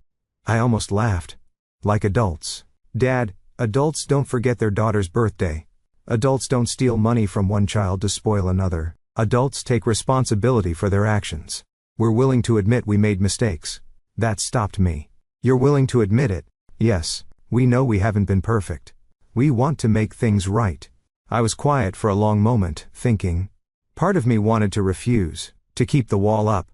I almost laughed. Like adults. "Dad, adults don't forget their daughter's birthday. Adults don't steal money from one child to spoil another. Adults take responsibility for their actions. We're willing to admit we made mistakes." That stopped me. "You're willing to admit it?" "Yes. We know we haven't been perfect. We want to make things right." I was quiet for a long moment, thinking. Part of me wanted to refuse, to keep the wall up.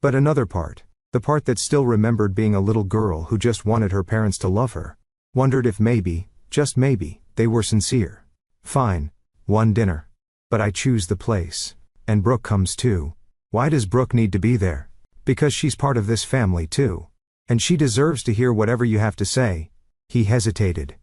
But another part, the part that still remembered being a little girl who just wanted her parents to love her, wondered if maybe, just maybe, they were sincere. Fine. One dinner. But I choose the place. And Brooke comes too. Why does Brooke need to be there? Because she's part of this family too. And she deserves to hear whatever you have to say. He hesitated.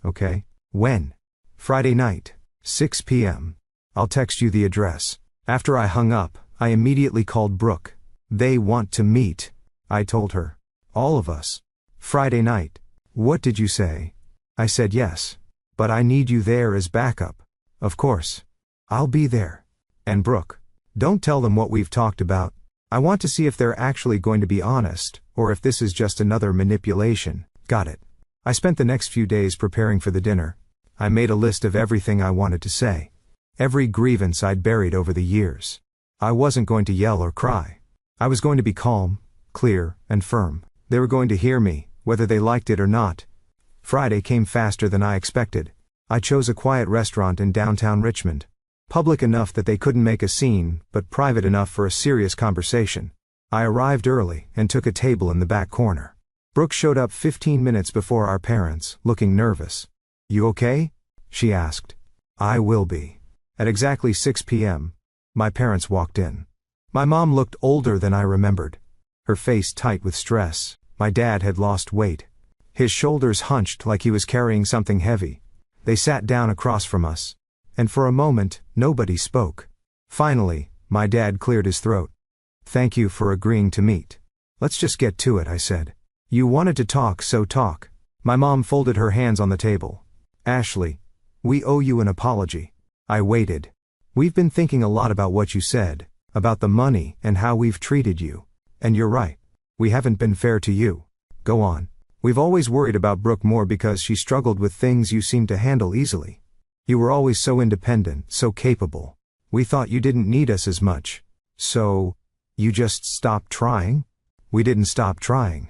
"Okay. When?" "Friday night. 6 p.m. I'll text you the address." After I hung up, I immediately called Brooke. "They want to meet," I told her. "All of us. Friday night." "What did you say?" I said yes. "But I need you there as backup." "Of course. I'll be there." "And Brooke, don't tell them what we've talked about. I want to see if they're actually going to be honest, or if this is just another manipulation." "Got it." I spent the next few days preparing for the dinner. I made a list of everything I wanted to say. Every grievance I'd buried over the years. I wasn't going to yell or cry. I was going to be calm, clear, and firm. They were going to hear me, whether they liked it or not. Friday came faster than I expected. I chose a quiet restaurant in downtown Richmond. Public enough that they couldn't make a scene, but private enough for a serious conversation. I arrived early and took a table in the back corner. Brooke showed up 15 minutes before our parents, looking nervous. "You okay?" she asked. "I will be." At exactly 6 p.m., my parents walked in. My mom looked older than I remembered. Her face tight with stress. My dad had lost weight. His shoulders hunched like he was carrying something heavy. They sat down across from us. And for a moment, nobody spoke. Finally, my dad cleared his throat. "Thank you for agreeing to meet. Let's just get to it," I said. "You wanted to talk, so talk." My mom folded her hands on the table. "Ashley, we owe you an apology." I waited. "We've been thinking a lot about what you said, about the money and how we've treated you. And you're right. We haven't been fair to you. Go on. We've always worried about Brooke more because she struggled with things you seemed to handle easily. You were always so independent, so capable. We thought you didn't need us as much. So, you just stopped trying?" "We didn't stop trying.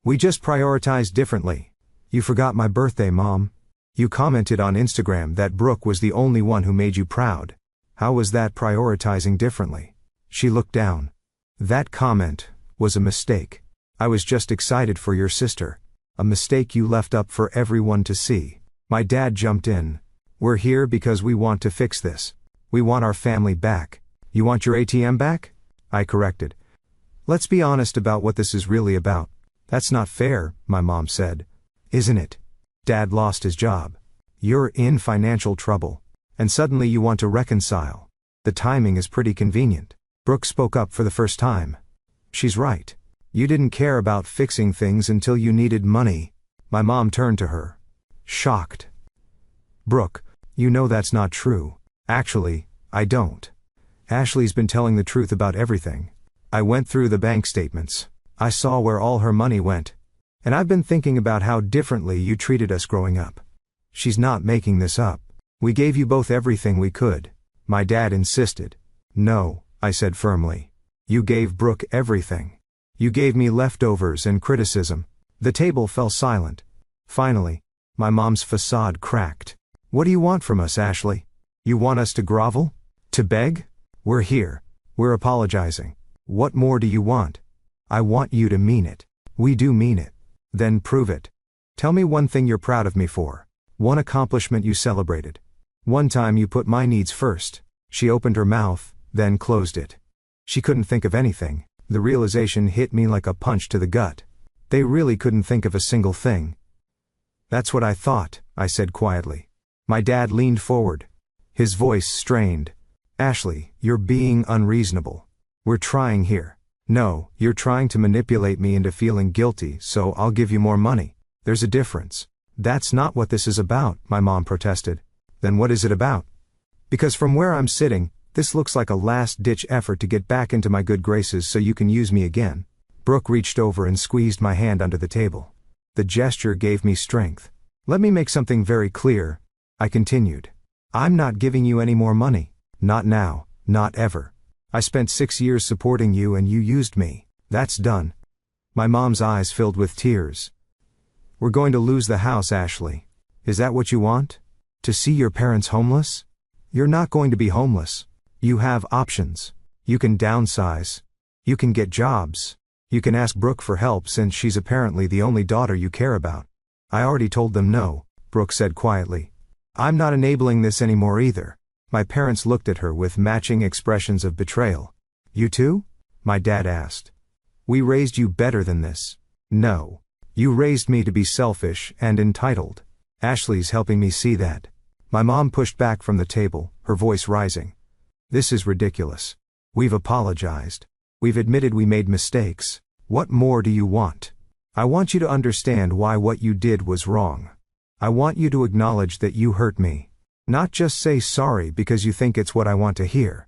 We just prioritized differently. You forgot my birthday, Mom. You commented on Instagram that Brooke was the only one who made you proud. How was that prioritizing differently?" She looked down. "That comment was a mistake. I was just excited for your sister. A mistake you left up for everyone to see." My dad jumped in. "We're here because we want to fix this. We want our family back." "You want your ATM back?" I corrected. "Let's be honest about what this is really about." "That's not fair," my mom said. "Isn't it? Dad lost his job. You're in financial trouble. And suddenly you want to reconcile. The timing is pretty convenient. Brooke spoke up for the first time. She's right. You didn't care about fixing things until you needed money. My mom turned to her, shocked. Brooke, you know that's not true. Actually, I don't. Ashley's been telling the truth about everything. I went through the bank statements. I saw where all her money went. And I've been thinking about how differently you treated us growing up. She's not making this up. We gave you both everything we could. My dad insisted. No, I said firmly. You gave Brooke everything. You gave me leftovers and criticism. The table fell silent. Finally, my mom's facade cracked. What do you want from us, Ashley? You want us to grovel? To beg? We're here. We're apologizing. What more do you want? I want you to mean it. We do mean it. Then prove it. Tell me one thing you're proud of me for. One accomplishment you celebrated. One time you put my needs first. She opened her mouth, then closed it. She couldn't think of anything. The realization hit me like a punch to the gut. They really couldn't think of a single thing. That's what I thought, I said quietly. My dad leaned forward. His voice strained. Ashley, you're being unreasonable. We're trying here. No, you're trying to manipulate me into feeling guilty, so I'll give you more money. There's a difference. That's not what this is about, my mom protested. Then what is it about? Because from where I'm sitting, this looks like a last-ditch effort to get back into my good graces so you can use me again. Brooke reached over and squeezed my hand under the table. The gesture gave me strength. Let me make something very clear, I continued. I'm not giving you any more money. Not now, not ever. I spent 6 years supporting you and you used me. That's done. My mom's eyes filled with tears. We're going to lose the house, Ashley. Is that what you want? To see your parents homeless? You're not going to be homeless. You have options. You can downsize. You can get jobs. You can ask Brooke for help since she's apparently the only daughter you care about. I already told them no, Brooke said quietly. I'm not enabling this anymore either. My parents looked at her with matching expressions of betrayal. You too? My dad asked. We raised you better than this. No. You raised me to be selfish and entitled. Ashley's helping me see that. My mom pushed back from the table, her voice rising. This is ridiculous. We've apologized. We've admitted we made mistakes. What more do you want? I want you to understand why what you did was wrong. I want you to acknowledge that you hurt me. Not just say sorry because you think it's what I want to hear.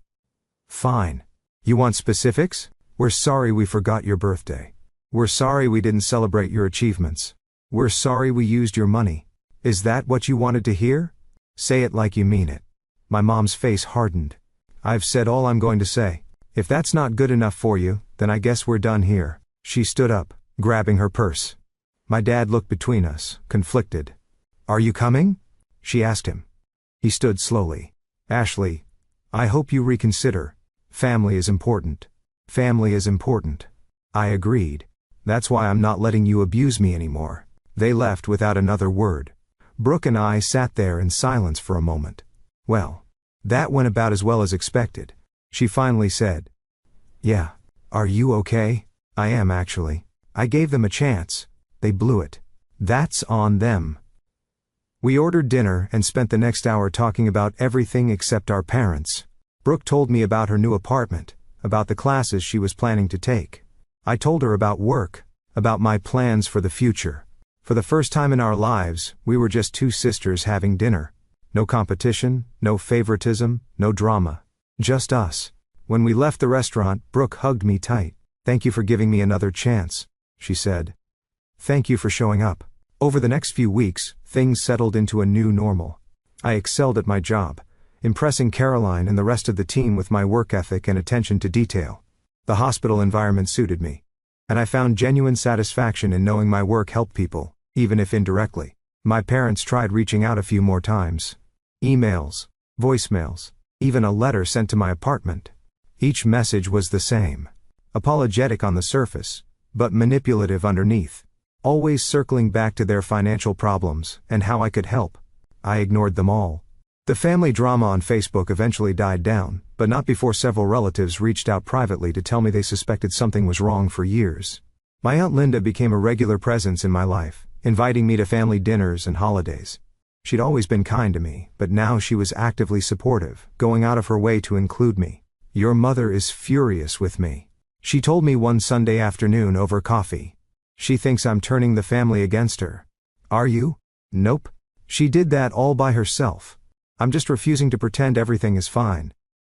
Fine. You want specifics? We're sorry we forgot your birthday. We're sorry we didn't celebrate your achievements. We're sorry we used your money. Is that what you wanted to hear? Say it like you mean it. My mom's face hardened. I've said all I'm going to say. If that's not good enough for you, then I guess we're done here. She stood up, grabbing her purse. My dad looked between us, conflicted. Are you coming? She asked him. He stood slowly. Ashley, I hope you reconsider. Family is important. Family is important. I agreed. That's why I'm not letting you abuse me anymore. They left without another word. Brooke and I sat there in silence for a moment. Well, that went about as well as expected. She finally said, Yeah. Are you okay? I am actually. I gave them a chance. They blew it. That's on them. We ordered dinner and spent the next hour talking about everything except our parents. Brooke told me about her new apartment, about the classes she was planning to take. I told her about work, about my plans for the future. For the first time in our lives, we were just two sisters having dinner. No competition, no favoritism, no drama. Just us. When we left the restaurant, Brooke hugged me tight. Thank you for giving me another chance, she said. Thank you for showing up. Over the next few weeks, things settled into a new normal. I excelled at my job, impressing Caroline and the rest of the team with my work ethic and attention to detail. The hospital environment suited me. And I found genuine satisfaction in knowing my work helped people, even if indirectly. My parents tried reaching out a few more times. Emails, voicemails, even a letter sent to my apartment. Each message was the same. Apologetic on the surface, but manipulative underneath. Always circling back to their financial problems and how I could help. I ignored them all. The family drama on Facebook eventually died down, but not before several relatives reached out privately to tell me they suspected something was wrong for years. My Aunt Linda became a regular presence in my life, inviting me to family dinners and holidays. She'd always been kind to me, but now she was actively supportive, going out of her way to include me. Your mother is furious with me, she told me one Sunday afternoon over coffee. She thinks I'm turning the family against her. Are you? Nope. She did that all by herself. I'm just refusing to pretend everything is fine.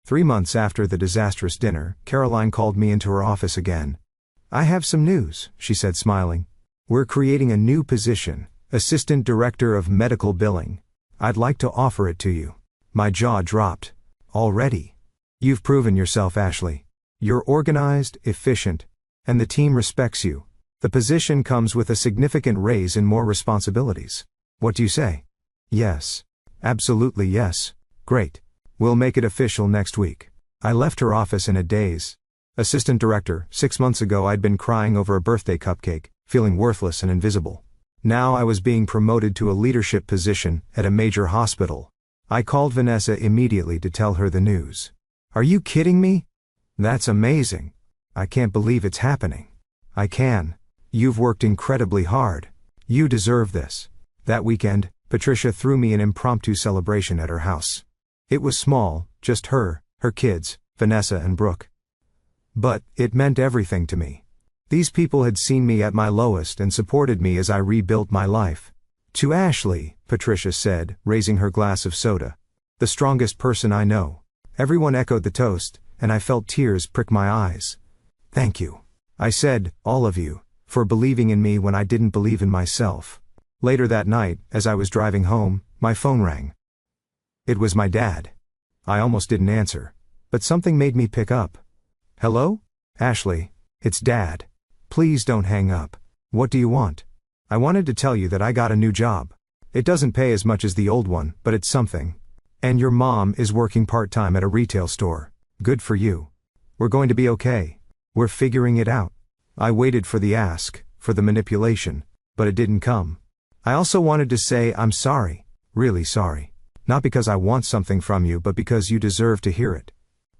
3 months after the disastrous dinner, Caroline called me into her office again. I have some news, she said, smiling. We're creating a new position, Assistant Director of Medical Billing. I'd like to offer it to you. My jaw dropped. Already? You've proven yourself, Ashley. You're organized, efficient, and the team respects you. The position comes with a significant raise and more responsibilities. What do you say? Yes. Absolutely yes. Great. We'll make it official next week. I left her office in a daze. Assistant Director, 6 months ago I'd been crying over a birthday cupcake, feeling worthless and invisible. Now I was being promoted to a leadership position at a major hospital. I called Vanessa immediately to tell her the news. Are you kidding me? That's amazing. I can't believe it's happening. I can. You've worked incredibly hard. You deserve this. That weekend, Patricia threw me an impromptu celebration at her house. It was small, just her kids, Vanessa and Brooke. But it meant everything to me. These people had seen me at my lowest and supported me as I rebuilt my life. To Ashley, Patricia said, raising her glass of soda. The strongest person I know. Everyone echoed the toast, and I felt tears prick my eyes. Thank you. I said, all of you, for believing in me when I didn't believe in myself. Later that night, as I was driving home, my phone rang. It was my dad. I almost didn't answer, but something made me pick up. Hello? Ashley, it's Dad. Please don't hang up. What do you want? I wanted to tell you that I got a new job. It doesn't pay as much as the old one, but it's something. And your mom is working part-time at a retail store. Good for you. We're going to be okay. We're figuring it out. I waited for the ask, for the manipulation, but it didn't come. I also wanted to say I'm sorry, really sorry. Not because I want something from you, but because you deserve to hear it.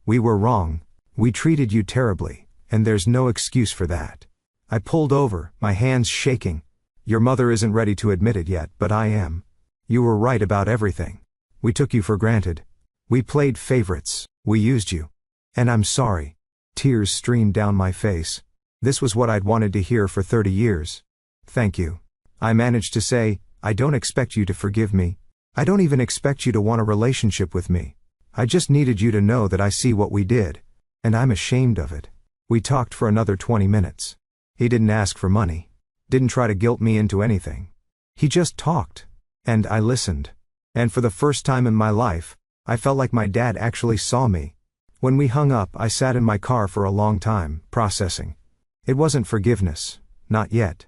We were wrong. We treated you terribly, and there's no excuse for that. I pulled over, my hands shaking. Your mother isn't ready to admit it yet, but I am. You were right about everything. We took you for granted. We played favorites. We used you. And I'm sorry. Tears streamed down my face. This was what I'd wanted to hear for 30 years. Thank you. I managed to say, I don't expect you to forgive me. I don't even expect you to want a relationship with me. I just needed you to know that I see what we did. And I'm ashamed of it. We talked for another 20 minutes. He didn't ask for money. Didn't try to guilt me into anything. He just talked. And I listened. And for the first time in my life, I felt like my dad actually saw me. When we hung up, I sat in my car for a long time, processing. It wasn't forgiveness, not yet.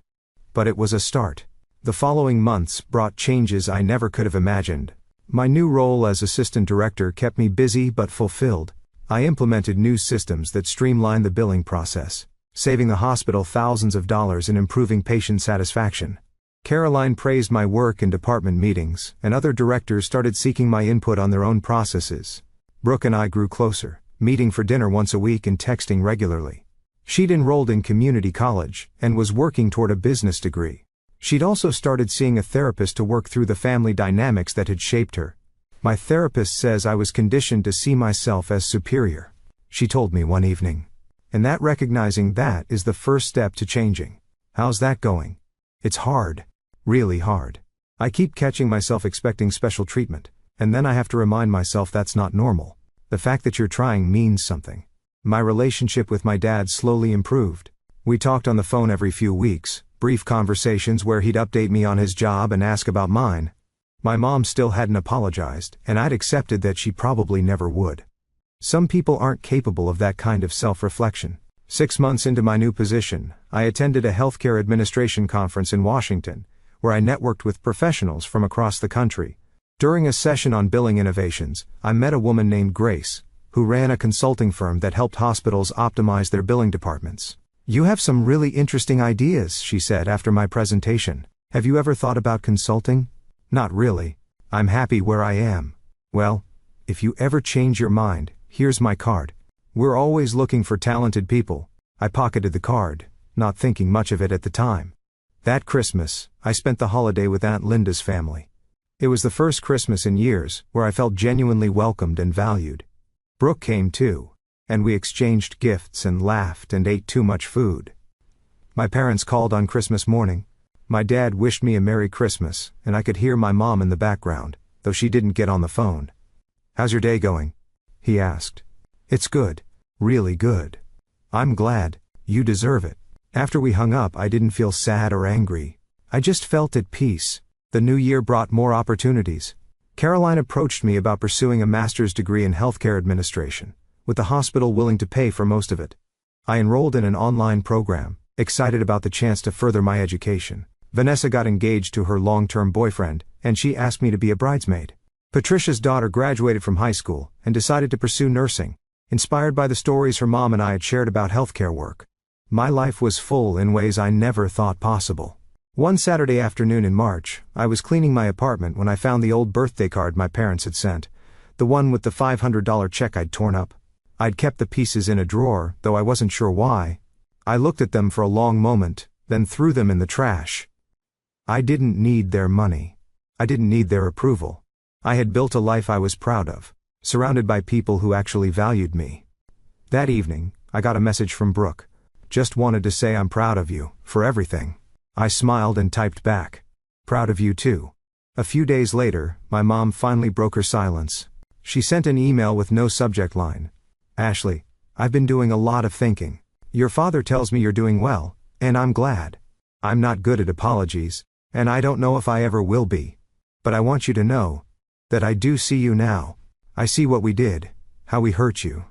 But it was a start. The following months brought changes I never could have imagined. My new role as assistant director kept me busy but fulfilled. I implemented new systems that streamlined the billing process, saving the hospital thousands of dollars and improving patient satisfaction. Caroline praised my work in department meetings, and other directors started seeking my input on their own processes. Brooke and I grew closer, meeting for dinner once a week and texting regularly. She'd enrolled in community college, and was working toward a business degree. She'd also started seeing a therapist to work through the family dynamics that had shaped her. My therapist says I was conditioned to see myself as superior, she told me one evening. And that recognizing that is the first step to changing. How's that going? It's hard. Really hard. I keep catching myself expecting special treatment, and then I have to remind myself that's not normal. The fact that you're trying means something. My relationship with my dad slowly improved. We talked on the phone every few weeks, brief conversations where he'd update me on his job and ask about mine. My mom still hadn't apologized, and I'd accepted that she probably never would. Some people aren't capable of that kind of self-reflection. 6 months into my new position, I attended a healthcare administration conference in Washington, where I networked with professionals from across the country. During a session on billing innovations, I met a woman named Grace, who ran a consulting firm that helped hospitals optimize their billing departments. You have some really interesting ideas, she said after my presentation. Have you ever thought about consulting? Not really. I'm happy where I am. Well, if you ever change your mind, here's my card. We're always looking for talented people. I pocketed the card, not thinking much of it at the time. That Christmas, I spent the holiday with Aunt Linda's family. It was the first Christmas in years where I felt genuinely welcomed and valued. Brooke came too, and we exchanged gifts and laughed and ate too much food. My parents called on Christmas morning. My dad wished me a Merry Christmas, and I could hear my mom in the background, though she didn't get on the phone. "How's your day going?" he asked. "It's good. Really good." "I'm glad. You deserve it." After we hung up, I didn't feel sad or angry. I just felt at peace. The new year brought more opportunities. Caroline approached me about pursuing a master's degree in healthcare administration, with the hospital willing to pay for most of it. I enrolled in an online program, excited about the chance to further my education. Vanessa got engaged to her long-term boyfriend, and she asked me to be a bridesmaid. Patricia's daughter graduated from high school and decided to pursue nursing, inspired by the stories her mom and I had shared about healthcare work. My life was full in ways I never thought possible. One Saturday afternoon in March, I was cleaning my apartment when I found the old birthday card my parents had sent, the one with the $500 check I'd torn up. I'd kept the pieces in a drawer, though I wasn't sure why. I looked at them for a long moment, then threw them in the trash. I didn't need their money. I didn't need their approval. I had built a life I was proud of, surrounded by people who actually valued me. That evening, I got a message from Brooke. "Just wanted to say I'm proud of you, for everything." I smiled and typed back, "Proud of you too." A few days later, my mom finally broke her silence. She sent an email with no subject line. "Ashley, I've been doing a lot of thinking. Your father tells me you're doing well, and I'm glad. I'm not good at apologies, and I don't know if I ever will be. But I want you to know that I do see you now. I see what we did, how we hurt you.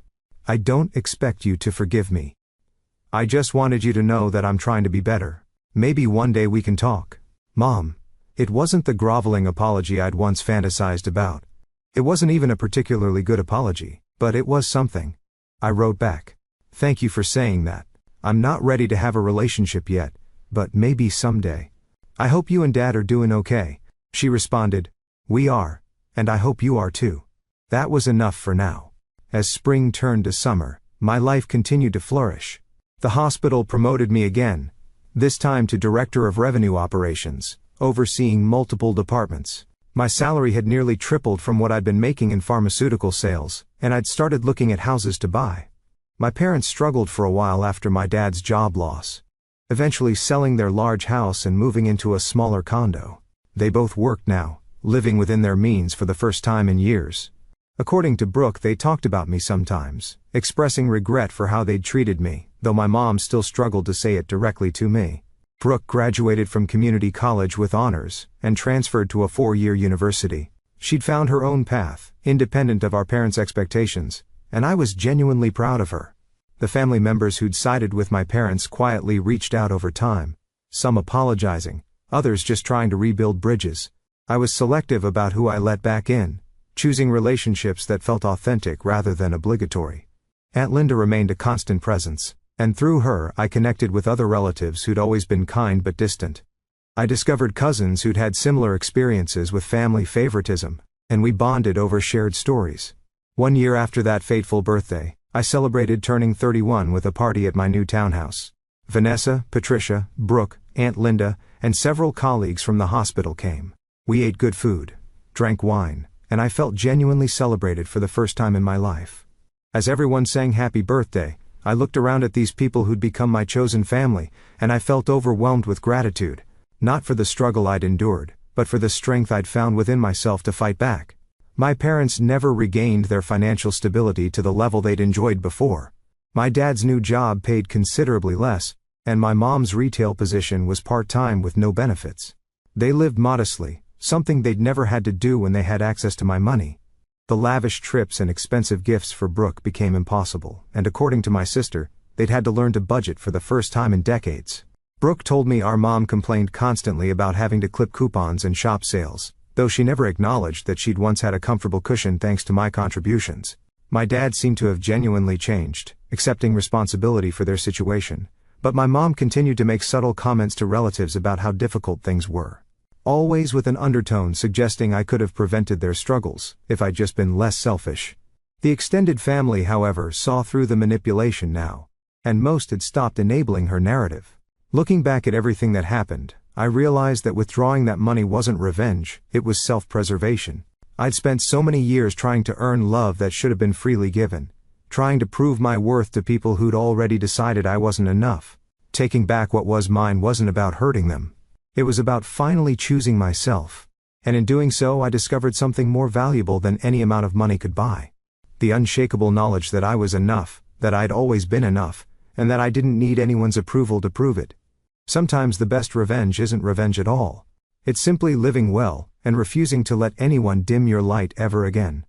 I don't expect you to forgive me. I just wanted you to know that I'm trying to be better. Maybe one day we can talk." Mom. It wasn't the groveling apology I'd once fantasized about. It wasn't even a particularly good apology, but it was something. I wrote back, "Thank you for saying that. I'm not ready to have a relationship yet, but maybe someday. I hope you and Dad are doing okay." She responded, "We are, and I hope you are too." That was enough for now. As spring turned to summer, my life continued to flourish. The hospital promoted me again, this time to Director of Revenue Operations, overseeing multiple departments. My salary had nearly tripled from what I'd been making in pharmaceutical sales, and I'd started looking at houses to buy. My parents struggled for a while after my dad's job loss, eventually selling their large house and moving into a smaller condo. They both worked now, living within their means for the first time in years. According to Brooke, they talked about me sometimes, expressing regret for how they'd treated me, though my mom still struggled to say it directly to me. Brooke graduated from community college with honors and transferred to a 4-year university. She'd found her own path, independent of our parents' expectations, and I was genuinely proud of her. The family members who'd sided with my parents quietly reached out over time, some apologizing, others just trying to rebuild bridges. I was selective about who I let back in, choosing relationships that felt authentic rather than obligatory. Aunt Linda remained a constant presence, and through her I connected with other relatives who'd always been kind but distant. I discovered cousins who'd had similar experiences with family favoritism, and we bonded over shared stories. 1 year after that fateful birthday, I celebrated turning 31 with a party at my new townhouse. Vanessa, Patricia, Brooke, Aunt Linda, and several colleagues from the hospital came. We ate good food, drank wine, and I felt genuinely celebrated for the first time in my life. As everyone sang happy birthday, I looked around at these people who'd become my chosen family, and I felt overwhelmed with gratitude, not for the struggle I'd endured, but for the strength I'd found within myself to fight back. My parents never regained their financial stability to the level they'd enjoyed before. My dad's new job paid considerably less, and my mom's retail position was part-time with no benefits. They lived modestly, something they'd never had to do when they had access to my money. The lavish trips and expensive gifts for Brooke became impossible, and according to my sister, they'd had to learn to budget for the first time in decades. Brooke told me our mom complained constantly about having to clip coupons and shop sales, though she never acknowledged that she'd once had a comfortable cushion thanks to my contributions. My dad seemed to have genuinely changed, accepting responsibility for their situation, but my mom continued to make subtle comments to relatives about how difficult things were, always with an undertone suggesting I could have prevented their struggles if I'd just been less selfish. The extended family, however, saw through the manipulation now, and most had stopped enabling her narrative. Looking back at everything that happened, I realized that withdrawing that money wasn't revenge, it was self-preservation. I'd spent so many years trying to earn love that should have been freely given, trying to prove my worth to people who'd already decided I wasn't enough. Taking back what was mine wasn't about hurting them. It was about finally choosing myself. And in doing so, I discovered something more valuable than any amount of money could buy. The unshakable knowledge that I was enough, that I'd always been enough, and that I didn't need anyone's approval to prove it. Sometimes the best revenge isn't revenge at all. It's simply living well, and refusing to let anyone dim your light ever again.